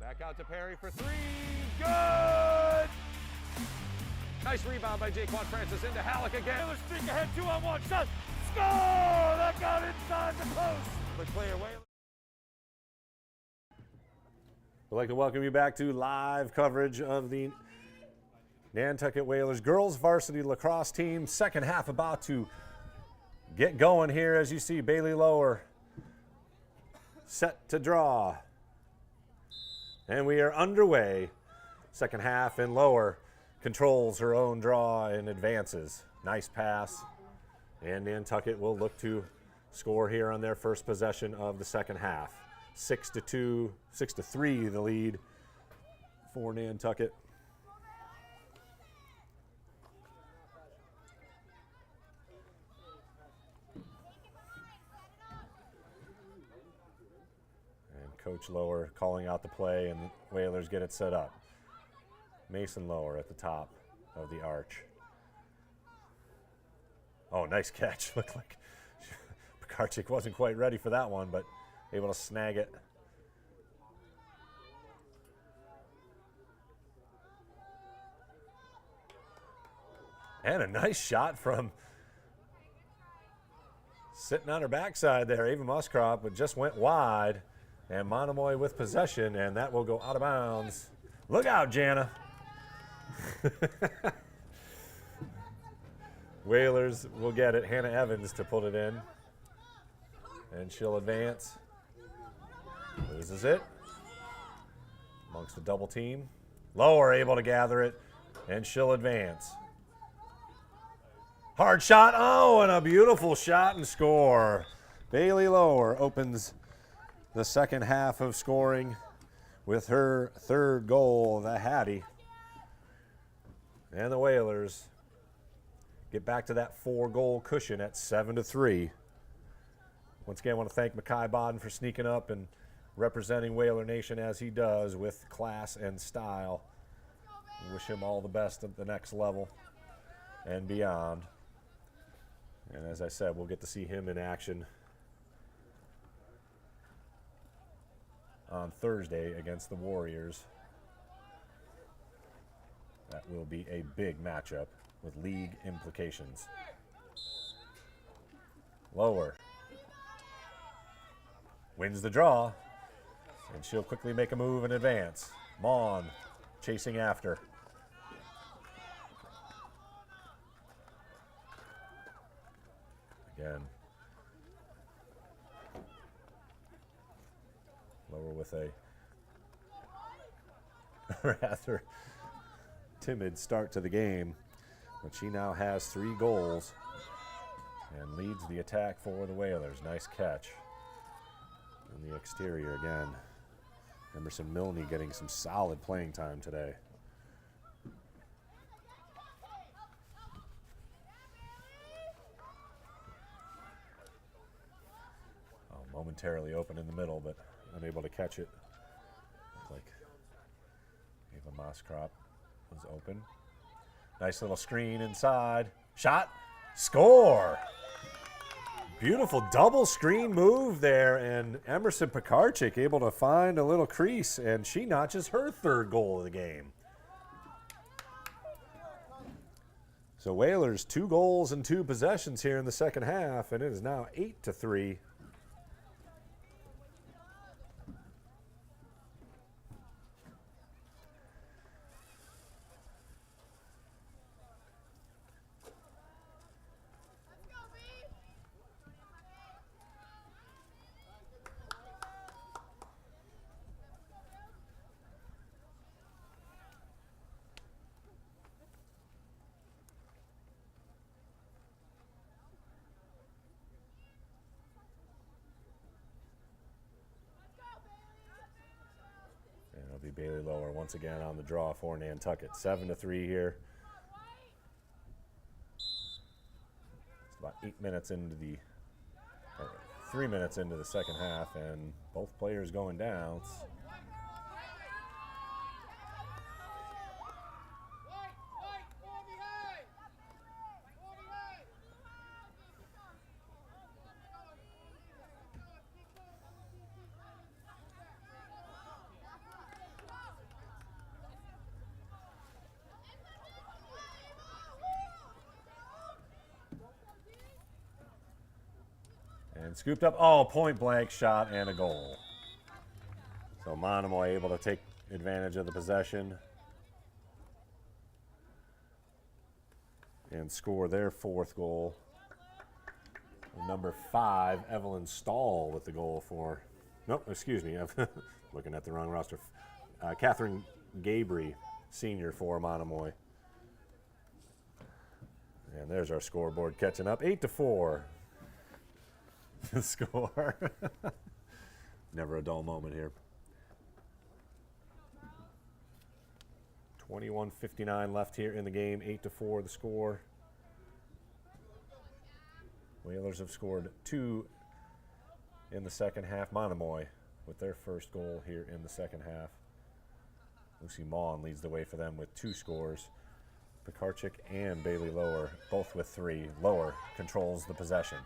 Back out to Perry for 3. Good! Nice rebound by Jaquan Francis into Halleck again. Whalers streak ahead, 2-on-1. Shot! Score! That got inside the post. The clear Whalers.
We'd like to welcome you back to live coverage of the Nantucket Whalers girls varsity lacrosse team. Second half about to get going here, as you see Bailey Lower set to draw. And we are underway. Second half, and Lower controls her own draw and advances. Nice pass. And Nantucket will look to score here on their first possession of the second half. 6-2, 6-3 the lead for Nantucket. Coach Lower calling out the play, and the Whalers get it set up. Mason Lower at the top of the arch. Oh, nice catch. Looked like Pekarczyk wasn't quite ready for that one, but able to snag it. And a nice shot from sitting on her backside there, Ava Muscrop, but just went wide. And Monomoy with possession, and that will go out of bounds. Look out, Jana. Whalers will get it. Hannah Evans to put it in. And she'll advance. Loses it. Amongst the double team. Lower able to gather it, and she'll advance. Hard shot. Oh, and a beautiful shot and score. Bailey Lower opens the second half of scoring with her third goal, the Hattie. And the Whalers get back to that 4-goal cushion at 7-3. Once again, I want to thank Makai Bodden for sneaking up and representing Whaler Nation as he does with class and style. Wish him all the best at the next level and beyond. And as I said, we'll get to see him in action on Thursday against the Warriors. That will be a big matchup with league implications. Lower. Wins the draw. And she'll quickly make a move and advance. Mon chasing after. Again. Lower with a rather timid start to the game, but she now has 3 goals and leads the attack for the Whalers. Nice catch in the exterior again. Emerson Milne getting some solid playing time today. Momentarily open in the middle, but unable to catch it. Looked like Ava Moskrop was open. Nice little screen inside. Shot. Score. Beautiful double screen move there, and Emerson Pekarczyk able to find a little crease, and she notches her 3rd goal of the game. So Whalers 2 goals and 2 possessions here in the second half, and it is now 8-3. Bailey Lower once again on the draw for Nantucket. 7-3 here. It's about 8 minutes into the, 3 minutes into the second half, and both players going down. And scooped up, point blank shot and a goal. So Monomoy able to take advantage of the possession and score their 4th goal. Number 5, Evelyn Stahl with the goal for, nope, excuse me, I'm looking at the wrong roster. Catherine Gabry, senior for Monomoy. And there's our scoreboard catching up, 8-4. The score. Never a dull moment here. 21:59 left here in the game. 8-4 the score. Whalers have scored 2 in the second half. Monomoy with their first goal here in the second half. Lucy Maughan leads the way for them with 2 scores. Pekarczyk and Bailey Lower both with 3. Lower controls the possession.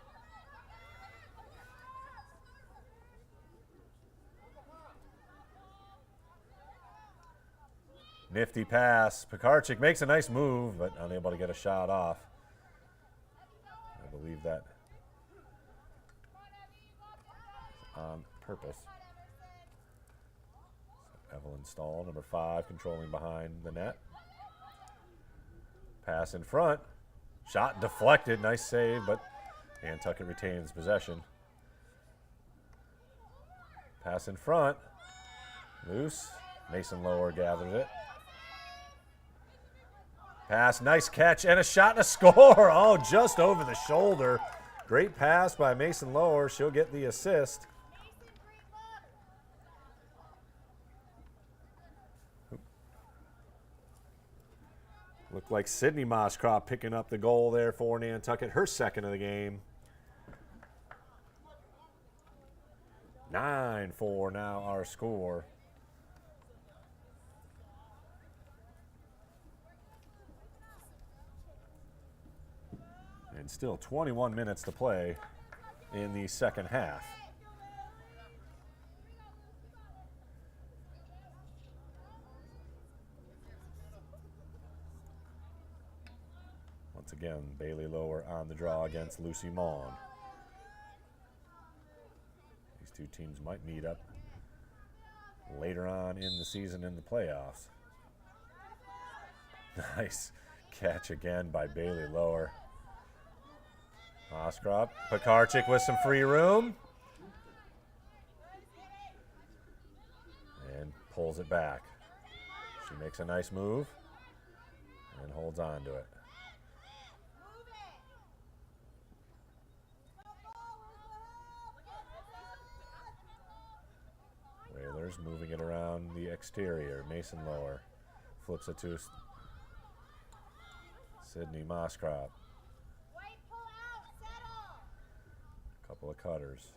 Nifty pass. Pekarczyk makes a nice move, but unable to get a shot off. I believe that on purpose. Evelyn Stahl, number 5, controlling behind the net. Pass in front. Shot deflected. Nice save, but Nantucket retains possession. Pass in front. Loose. Mason Lower gathers it. Pass, nice catch, and a shot and a score. Oh, just over the shoulder. Great pass by Mason Lower. She'll get the assist. Looked like Sydney Moskrop picking up the goal there for Nantucket, her 2nd of the game. 9-4 now our score. And And still 21 minutes to play in the second half. Once again, Bailey Lower on the draw against Lucy Maughan. These two teams might meet up later on in the season in the playoffs. Nice catch again by Bailey Lower. Oskrop, Pekarczyk with some free room. And pulls it back. She makes a nice move and holds on to it. Whalers moving it around the exterior. Mason Lower flips it to Sydney Moskrop. Couple of cutters.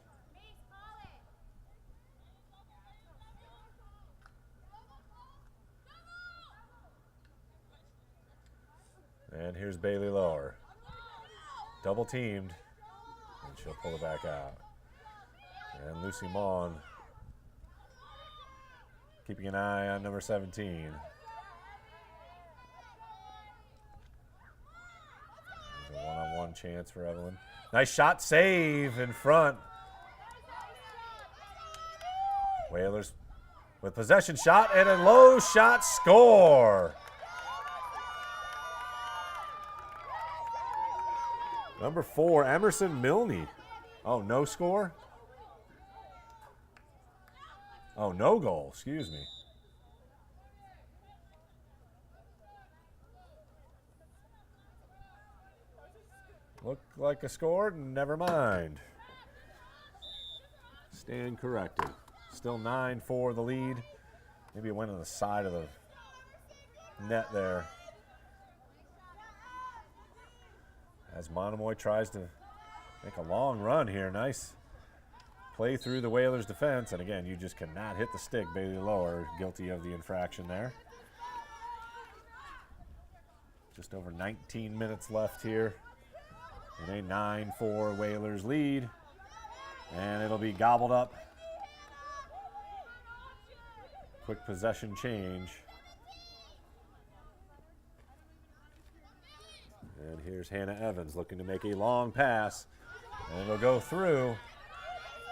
And here's Bailey Lower. Double teamed. And she'll pull it back out. And Lucy Maughan keeping an eye on number 17. There's a one-on-one chance for Evelyn. Nice shot, save in front. Whalers with possession shot and a low shot score. Number 4, Emerson Milne. Oh, no score? Oh, no goal, excuse me. Looked like a score, never mind. Stand corrected. Still 9-4 the lead. Maybe it went on the side of the net there. As Monomoy tries to make a long run here. Nice play through the Whalers' defense. And again, you just cannot hit the stick. Bailey Lower guilty of the infraction there. Just over 19 minutes left here in a 9-4 Whalers lead. And it'll be gobbled up. Quick possession change. And here's Hannah Evans looking to make a long pass. And it'll go through.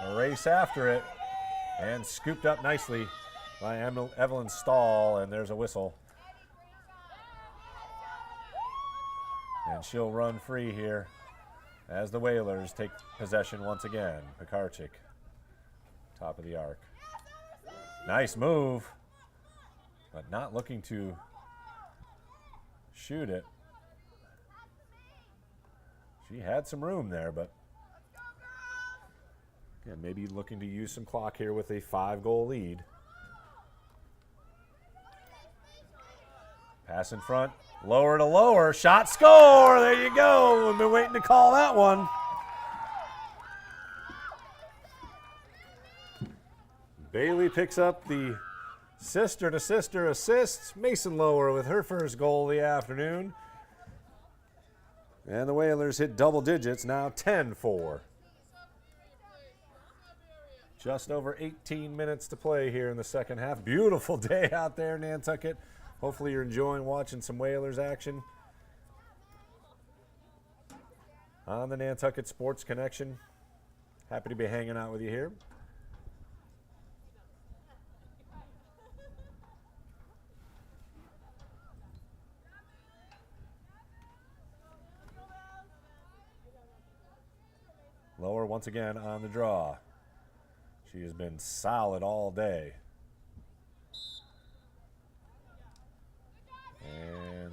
A race after it. And scooped up nicely by Evelyn Stahl. And there's a whistle. And she'll run free here as the Whalers take possession once again. Pekarczyk, top of the arc. Nice move, but not looking to shoot it. She had some room there, but again, maybe looking to use some clock here with a 5-goal lead. Pass in front, lower to lower, shot, score! There you go. We've been waiting to call that one. Bailey picks up the sister-to-sister assists. Mason Lower with her first goal of the afternoon. And the Whalers hit double digits, now 10-4. Just over 18 minutes to play here in the second half. Beautiful day out there in Nantucket. Hopefully you're enjoying watching some Whalers action on the Nantucket Sports Connection. Happy to be hanging out with you here. Lower once again on the draw. She has been solid all day. And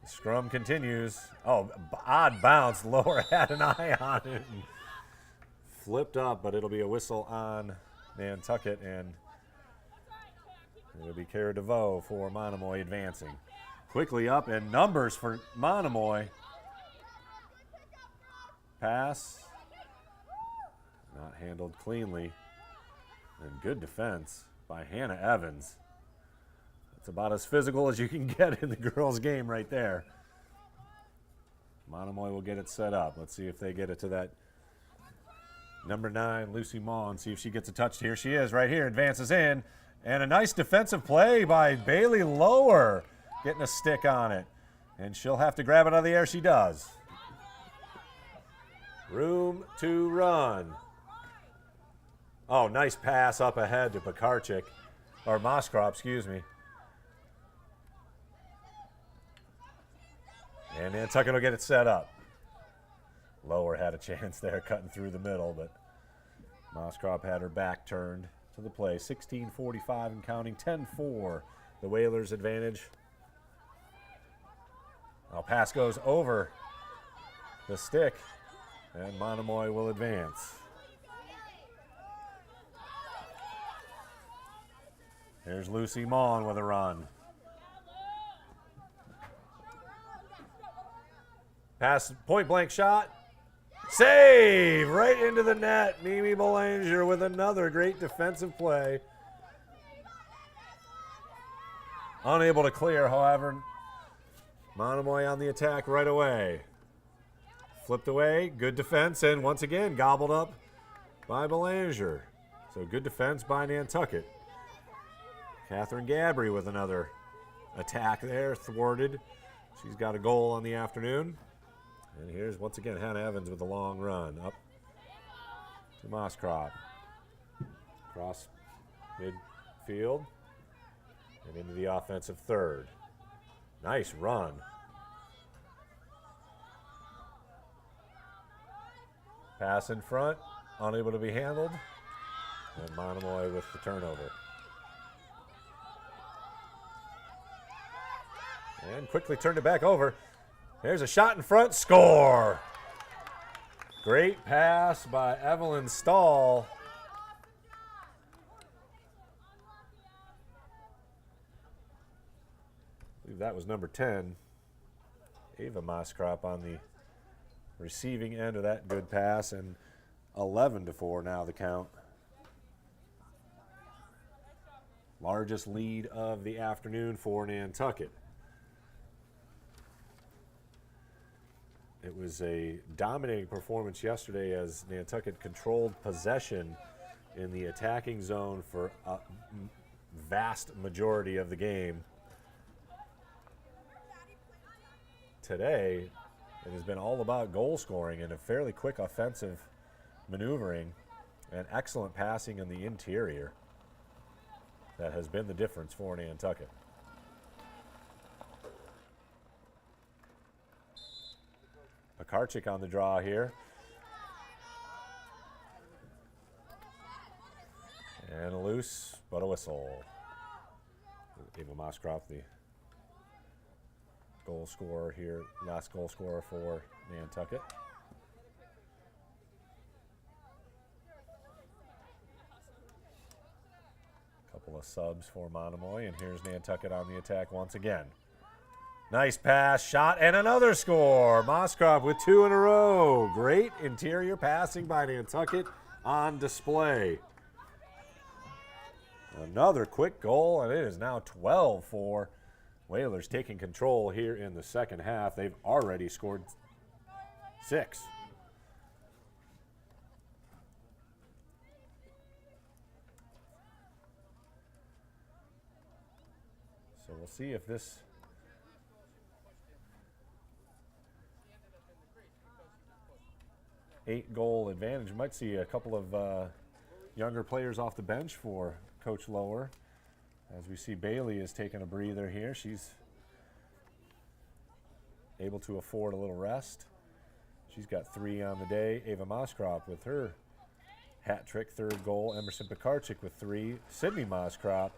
the scrum continues. Oh, odd bounce. Lower had an eye on it and flipped up, but it'll be a whistle on Nantucket, and it'll be Cara DeVoe for Monomoy advancing. Quickly up, and numbers for Monomoy. Pass. Not handled cleanly. And good defense by Hannah Evans. It's about as physical as you can get in the girls' game right there. Monomoy will get it set up. Let's see if they get it to that number 9, Lucy Maw, and see if she gets a touch. Here she is right here, advances in. And a nice defensive play by Bailey Lower, getting a stick on it. And she'll have to grab it out of the air. She does. Room to run. Oh, nice pass up ahead to Pekarczyk, or Moskrop, excuse me. And Nantucket will get it set up. Lower had a chance there cutting through the middle, but Moskrop had her back turned to the play. 16:45 and counting, 10-4. The Whalers' advantage. Now pass goes over the stick, and Monomoy will advance. Here's Lucy Maughan with a run. Pass, point blank shot. Save right into the net. Mimi Belanger with another great defensive play. Unable to clear, however. Monomoy on the attack right away. Flipped away, good defense, and once again gobbled up by Belanger. So good defense by Nantucket. Catherine Gabry with another attack there, thwarted. She's got a goal on the afternoon. And here's once again Hannah Evans with a long run up to Moskrop. Cross midfield and into the offensive third. Nice run. Pass in front, unable to be handled. And Monomoy with the turnover. And quickly turned it back over. There's a shot in front, score! Great pass by Evelyn Stahl. I believe that was number 10. Ava Moskrop on the receiving end of that good pass, and 11-4 now the count. Largest lead of the afternoon for Nantucket. It was a dominating performance yesterday as Nantucket controlled possession in the attacking zone for a vast majority of the game. Today, it has been all about goal scoring and a fairly quick offensive maneuvering and excellent passing in the interior. That has been the difference for Nantucket. Pekarczyk on the draw here. And a loose, but a whistle. Ava Moskrop, the goal scorer here, last goal scorer for Nantucket. Couple of subs for Monomoy, and here's Nantucket on the attack once again. Nice pass, shot, and another score. Moskrop with 2 in a row. Great interior passing by Nantucket on display. Another quick goal, and it is now 12-4. Whalers taking control here in the second half. They've already scored 6. So we'll see if this eight-goal advantage. Might see a couple of younger players off the bench for Coach Lower. As we see, Bailey is taking a breather here. She's able to afford a little rest. She's got 3 on the day. Ava Moskrop with her hat trick, 3rd goal. Emerson Pekarczyk with 3. Sydney Moskrop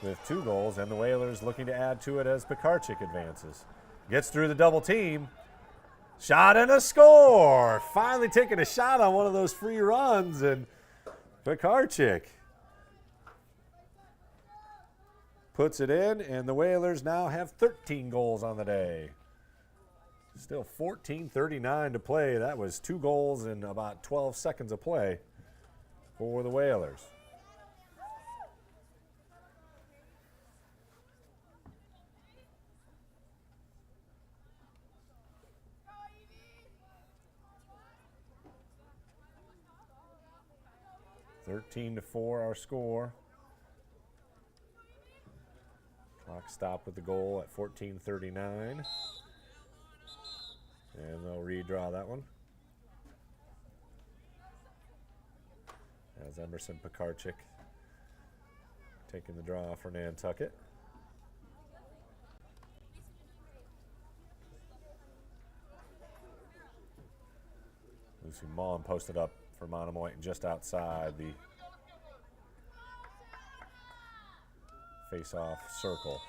with 2 goals. And the Whalers looking to add to it as Pekarczyk advances. Gets through the double team. Shot and a score. Finally taking a shot on one of those free runs. And Pekarczyk puts it in, and the Whalers now have 13 goals on the day. Still 14:39 to play. That was 2 goals in about 12 seconds of play for the Whalers. 13-4 our score. Clock stopped with the goal at 14:39. And they'll redraw that one. As Emerson Pekarczyk taking the draw for Nantucket. Lucy Maughan posted up for Monomoy just outside the face-off circle.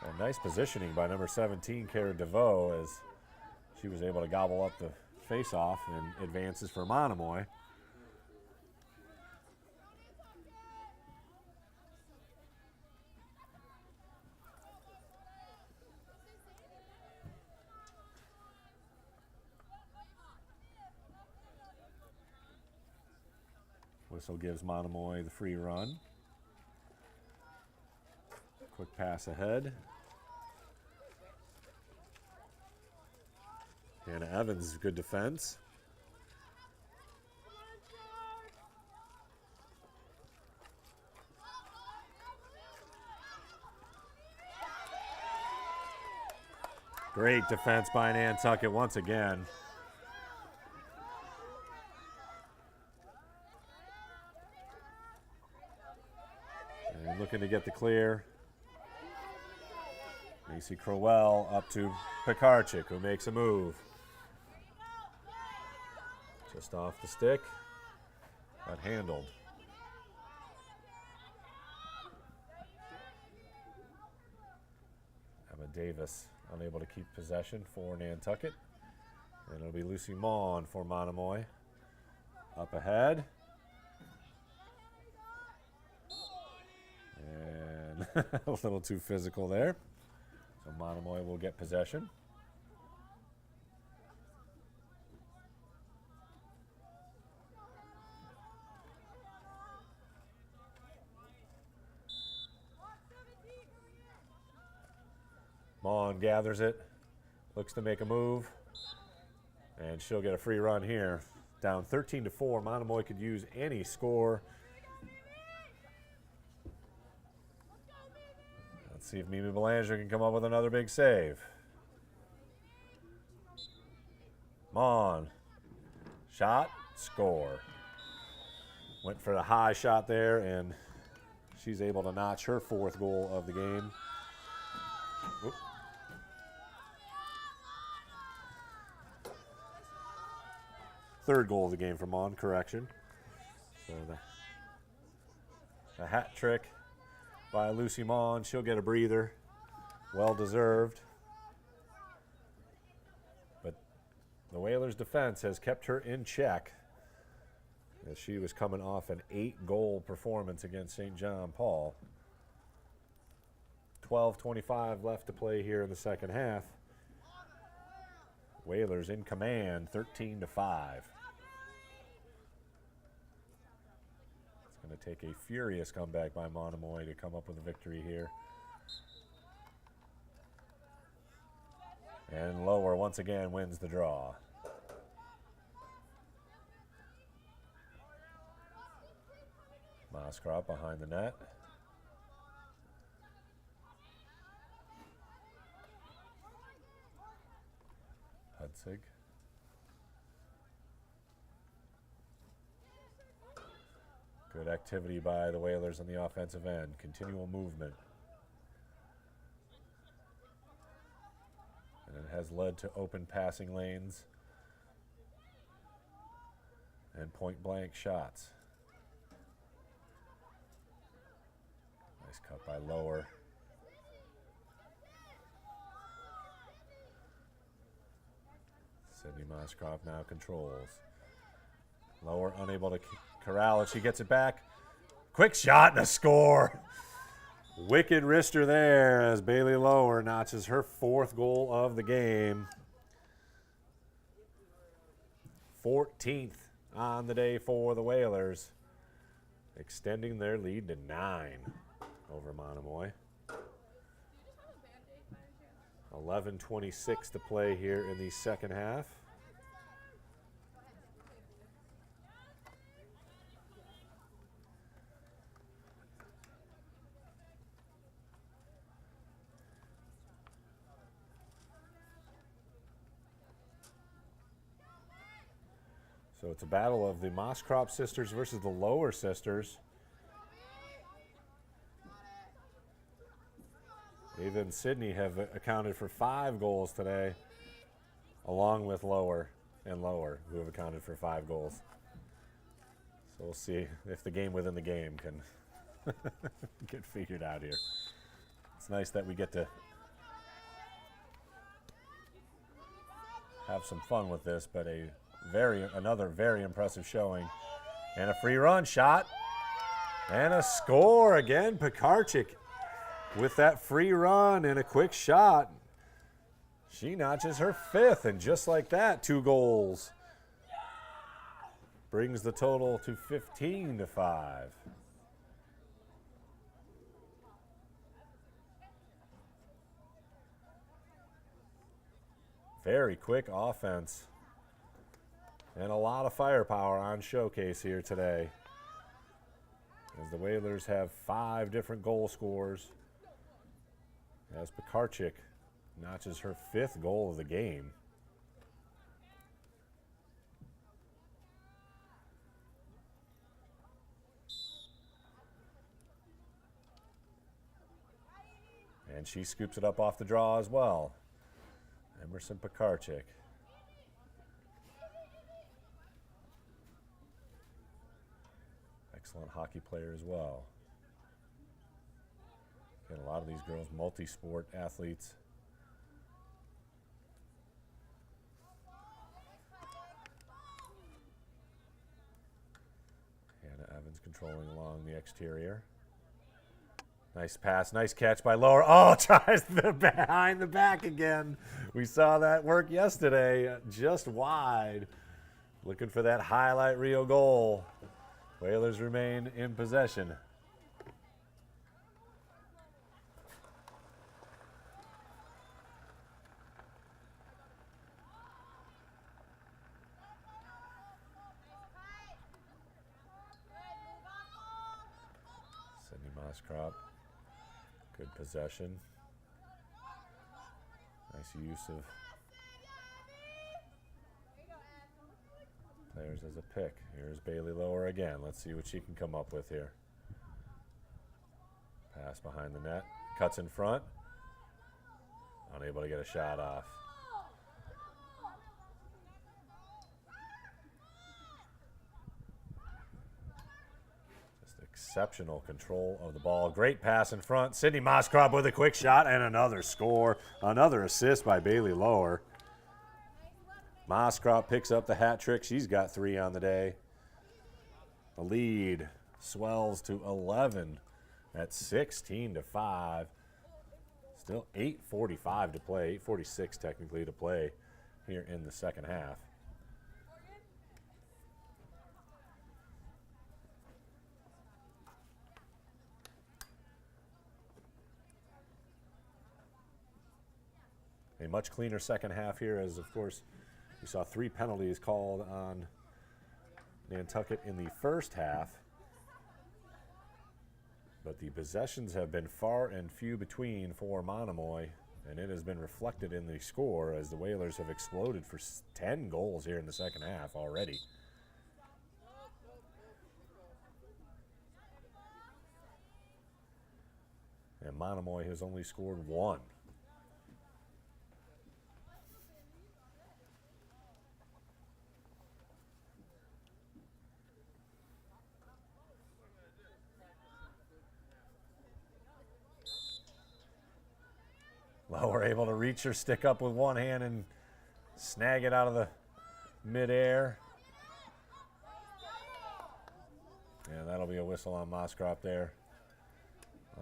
And nice positioning by number 17, Cara DeVoe, as she was able to gobble up the face-off and advances for Monomoy. Whistle gives Monomoy the free run. Quick pass ahead. Hannah Evans, good defense. Great defense by Nantucket once again. And looking to get the clear. Macy Crowell up to Pekarczyk, who makes a move. Just off the stick, but handled. Emma Davis unable to keep possession for Nantucket. And it'll be Lucy Maughan for Monomoy. Up ahead. And a little too physical there. So Monomoy will get possession. Maughan gathers it, looks to make a move, and she'll get a free run here. Down 13-4, Monomoy could use any score. Let's see if Mimi Belanger can come up with another big save. Maughan, shot, score. Went for the high shot there, and she's able to notch her 4th goal of the game. Oop. Third goal of the game for Maughan, correction. So the hat trick by Lucy Maughan. She'll get a breather. Well deserved. But the Whalers' defense has kept her in check as she was coming off an 8-goal performance against St. John Paul. 12:25 left to play here in the second half. Whalers in command, 13-5. It's going to take a furious comeback by Monomoy to come up with a victory here. And Lower once again wins the draw. Moskrop behind the net. Hudsig. Good activity by the Whalers on the offensive end. Continual movement. And it has led to open passing lanes and point-blank shots. Nice cut by Lower. Sydney Moskrop now controls. Lower unable to corral it. She gets it back. Quick shot and a score. Wicked wrister there as Bailey Lower notches her 4th goal of the game. 14th on the day for the Whalers, extending their lead to 9 over Monomoy. 11:26 to play here in the second half. So it's a battle of the Mosscrop sisters versus the Lower sisters. Ava and Sydney have accounted for 5 goals today, along with Lower and Lower, who have accounted for 5 goals. So we'll see if the game within the game can get figured out here. It's nice that we get to have some fun with this, but another very impressive showing. And a free run shot. And a score again. Pekarchik with that free run and a quick shot. She notches her 5th, and just like that, 2 goals. Brings the total to 15-5. Very quick offense. And a lot of firepower on showcase here today, as the Whalers have 5 different goal scorers, as Pekarchik notches her 5th goal of the game. And she scoops it up off the draw as well. Emerson Pekarchik. Excellent hockey player as well. And a lot of these girls, multi-sport athletes. Hannah Evans controlling along the exterior. Nice pass, nice catch by Lower. Oh, tries the behind the back again. We saw that work yesterday, just wide. Looking for that highlight reel goal. Whalers remain in possession. Sydney Mosscrop. Good possession. Nice use of players as a pick. Here's Bailey Lower again. Let's see what she can come up with here. Pass behind the net. Cuts in front. Unable to get a shot off. Exceptional control of the ball. Great pass in front. Sydney Mosscrop with a quick shot and another score. Another assist by Bailey Lower. Mosscrop picks up the hat trick. She's got 3 on the day. The lead swells to 11 at 16-5. Still 8:45 to play. 8:46 technically to play here in the second half. A much cleaner second half here, as of course we saw 3 penalties called on Nantucket in the first half. But the possessions have been far and few between for Monomoy, and it has been reflected in the score as the Whalers have exploded for 10 goals here in the second half already. And Monomoy has only scored 1. Lower able to reach her stick up with one hand and snag it out of the midair. And that'll be a whistle on Mosscrop there.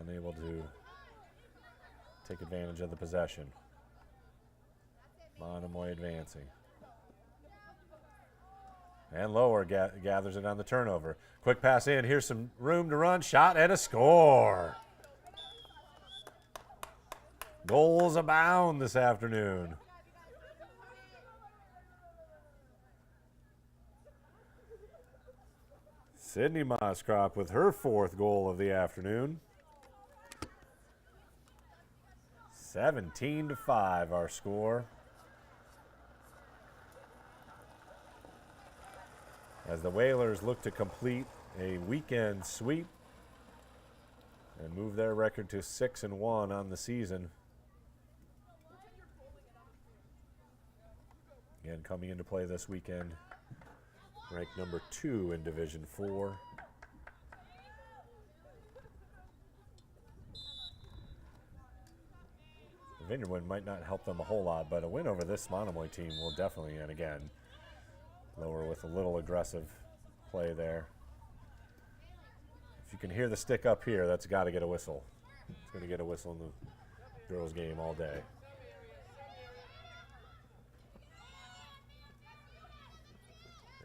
Unable to take advantage of the possession. Monomoy advancing. And Lower gathers it on the turnover. Quick pass in. Here's some room to run. Shot and a score. Goals abound this afternoon. Sydney Mosscrop with her 4th goal of the afternoon. 17-5 our score. as the Whalers look to complete a weekend sweep and move their record to 6-1 on the season. Again, coming into play this weekend, ranked number 2 in Division 4. The Vineyard win might not help them a whole lot, but a win over this Monomoy team will definitely, and again, lower with a little aggressive play there. If you can hear the stick up here, that's got to get a whistle. It's going to get a whistle in the girls' game all day.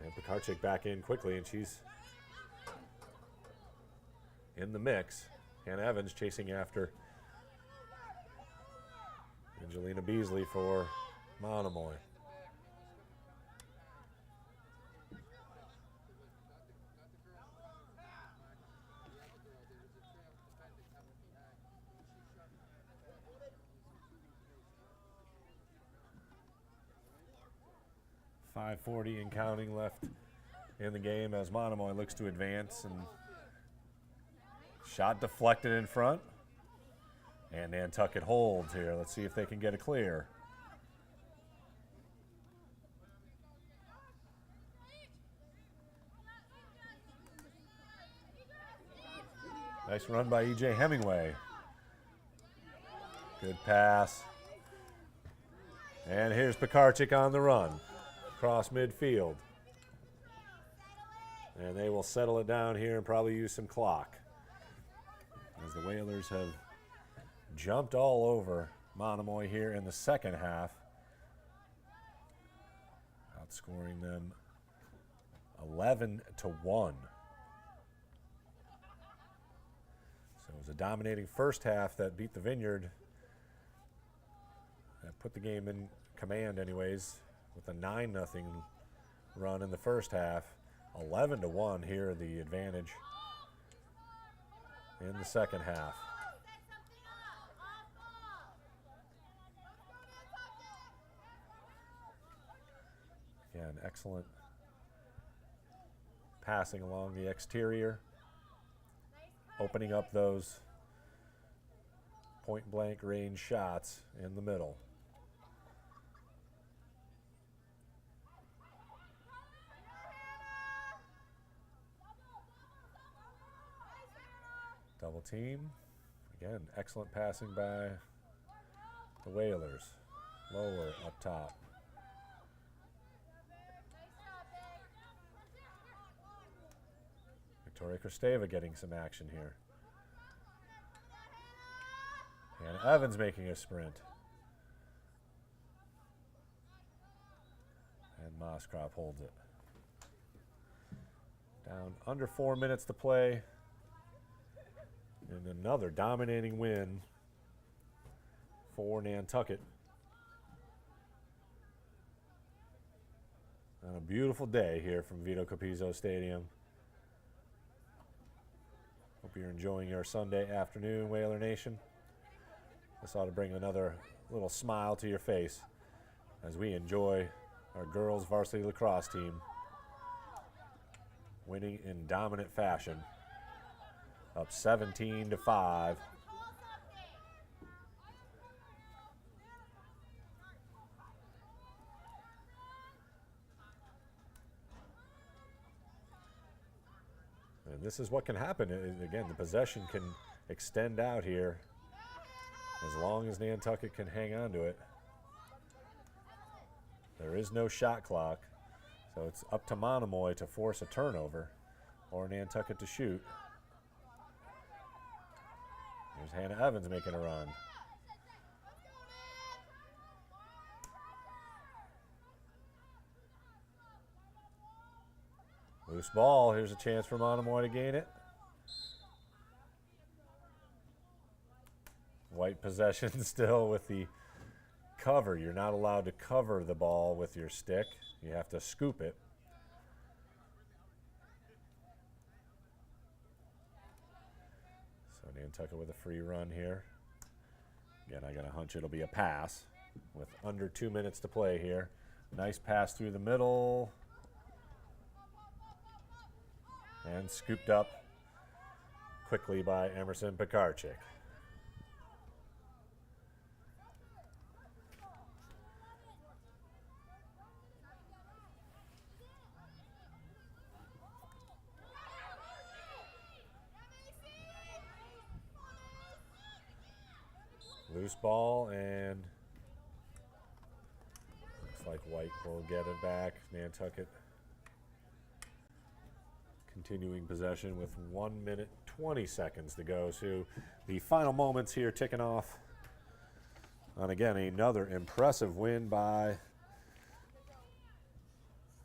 And Pekarczyk back in quickly, and she's in the mix. Hannah Evans chasing after Angelina Beasley for Monomoy. .540 and counting left in the game as Monomoy looks to advance, and shot deflected in front. And Nantucket holds here. Let's see if they can get a clear. Nice run by E.J. Hemingway. Good pass. And here's Pekarczyk on the run across midfield. And they will settle it down here and probably use some clock, as the Whalers have jumped all over Monomoy here in the second half, outscoring them 11-1. So it was a dominating first half that beat the Vineyard, that put the game in command anyways, with a 9-0 run in the first half. 11-1 here, the advantage in the second half. Again, excellent passing along the exterior, opening up those point-blank range shots in the middle. Double team. Again, excellent passing by the Whalers. Lower up top. Victoria Kristeva getting some action here. And Evans making a sprint. And Moskrop holds it. Down under 4 minutes to play. And another dominating win for Nantucket. On a beautiful day here from Vito Capizzo Stadium. Hope you're enjoying your Sunday afternoon, Whaler Nation. This ought to bring another little smile to your face as we enjoy our girls varsity lacrosse team winning in dominant fashion. Up 17-5. And this is what can happen. Again, the possession can extend out here as long as Nantucket can hang on to it. There is no shot clock, so it's up to Monomoy to force a turnover or Nantucket to shoot. There's Hannah Evans making a run. Loose ball. Here's a chance for Monomoy to gain it. White possession still with the cover. You're not allowed to cover the ball with your stick. You have to scoop it. So Nantucket with a free run here. Again, I got a hunch it'll be a pass with under 2 minutes to play here. Nice pass through the middle. And scooped up quickly by Emerson Pekarczyk. Loose ball, and looks like White will get it back. Nantucket continuing possession with 1 minute 20 seconds to go. So the final moments here ticking off on, again, another impressive win by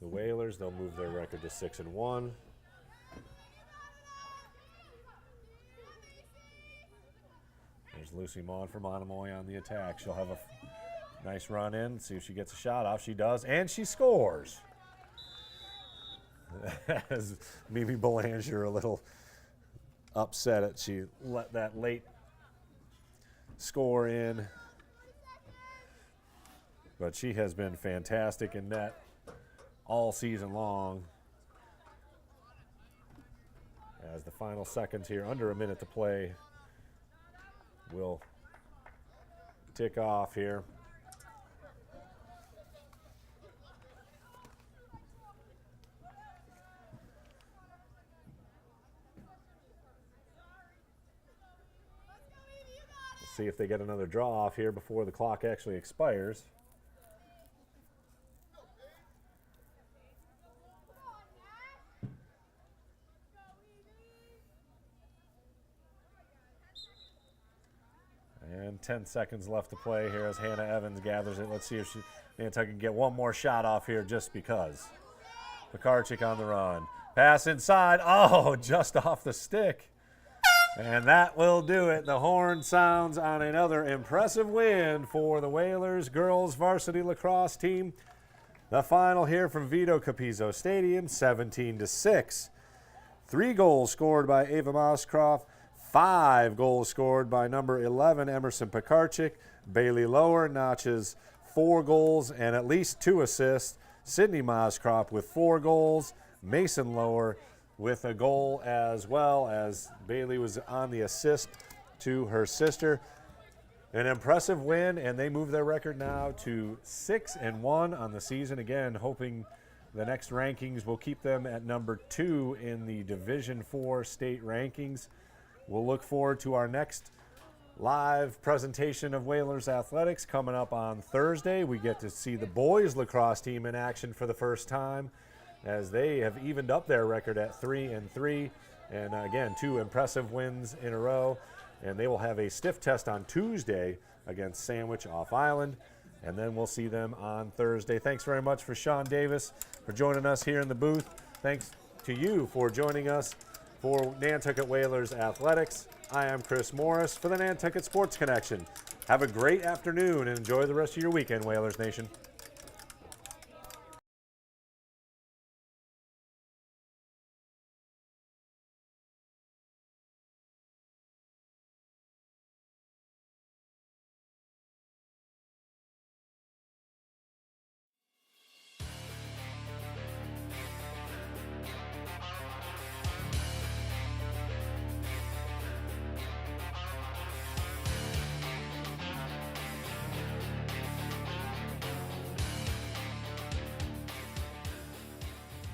the Whalers. They'll move their record to 6-1. There's Lucy Maughan for Monomoy on the attack. She'll have a nice run in, see if she gets a shot off. She does, and she scores. As Mimi Belanger a little upset at she let that late score in. But she has been fantastic in net all season long. As the final seconds here, under a minute to play, will tick off here. Let's see if they get another draw off here before the clock actually expires. And 10 seconds left to play here as Hannah Evans gathers it. Let's see if Nantucket can get one more shot off here just because. Pekarczyk on the run. Pass inside. Oh, just off the stick. And that will do it. The horn sounds on another impressive win for the Whalers girls varsity lacrosse team. The final here from Vito Capizzo Stadium, 17-6. 3 goals scored by Ava Moskroff. 5 goals scored by number 11, Emerson Pekarczyk. Bailey Lower notches 4 goals and at least 2 assists. Sydney Moskroff with 4 goals. Mason Lower with a goal as well, as Bailey was on the assist to her sister. An impressive win, and they move their record now to 6-1 on the season. Again, hoping the next rankings will keep them at number 2 in the Division IV state rankings. We'll look forward to our next live presentation of Whalers Athletics coming up on Thursday. We get to see the boys lacrosse team in action for the first time, as they have evened up their record at 3-3. And again, 2 impressive wins in a row. And they will have a stiff test on Tuesday against Sandwich off Island. And then we'll see them on Thursday. Thanks very much for Sean Davis for joining us here in the booth. Thanks to you for joining us for Nantucket Whalers Athletics. I am Chris Morris for the Nantucket Sports Connection. Have a great afternoon and enjoy the rest of your weekend, Whalers Nation.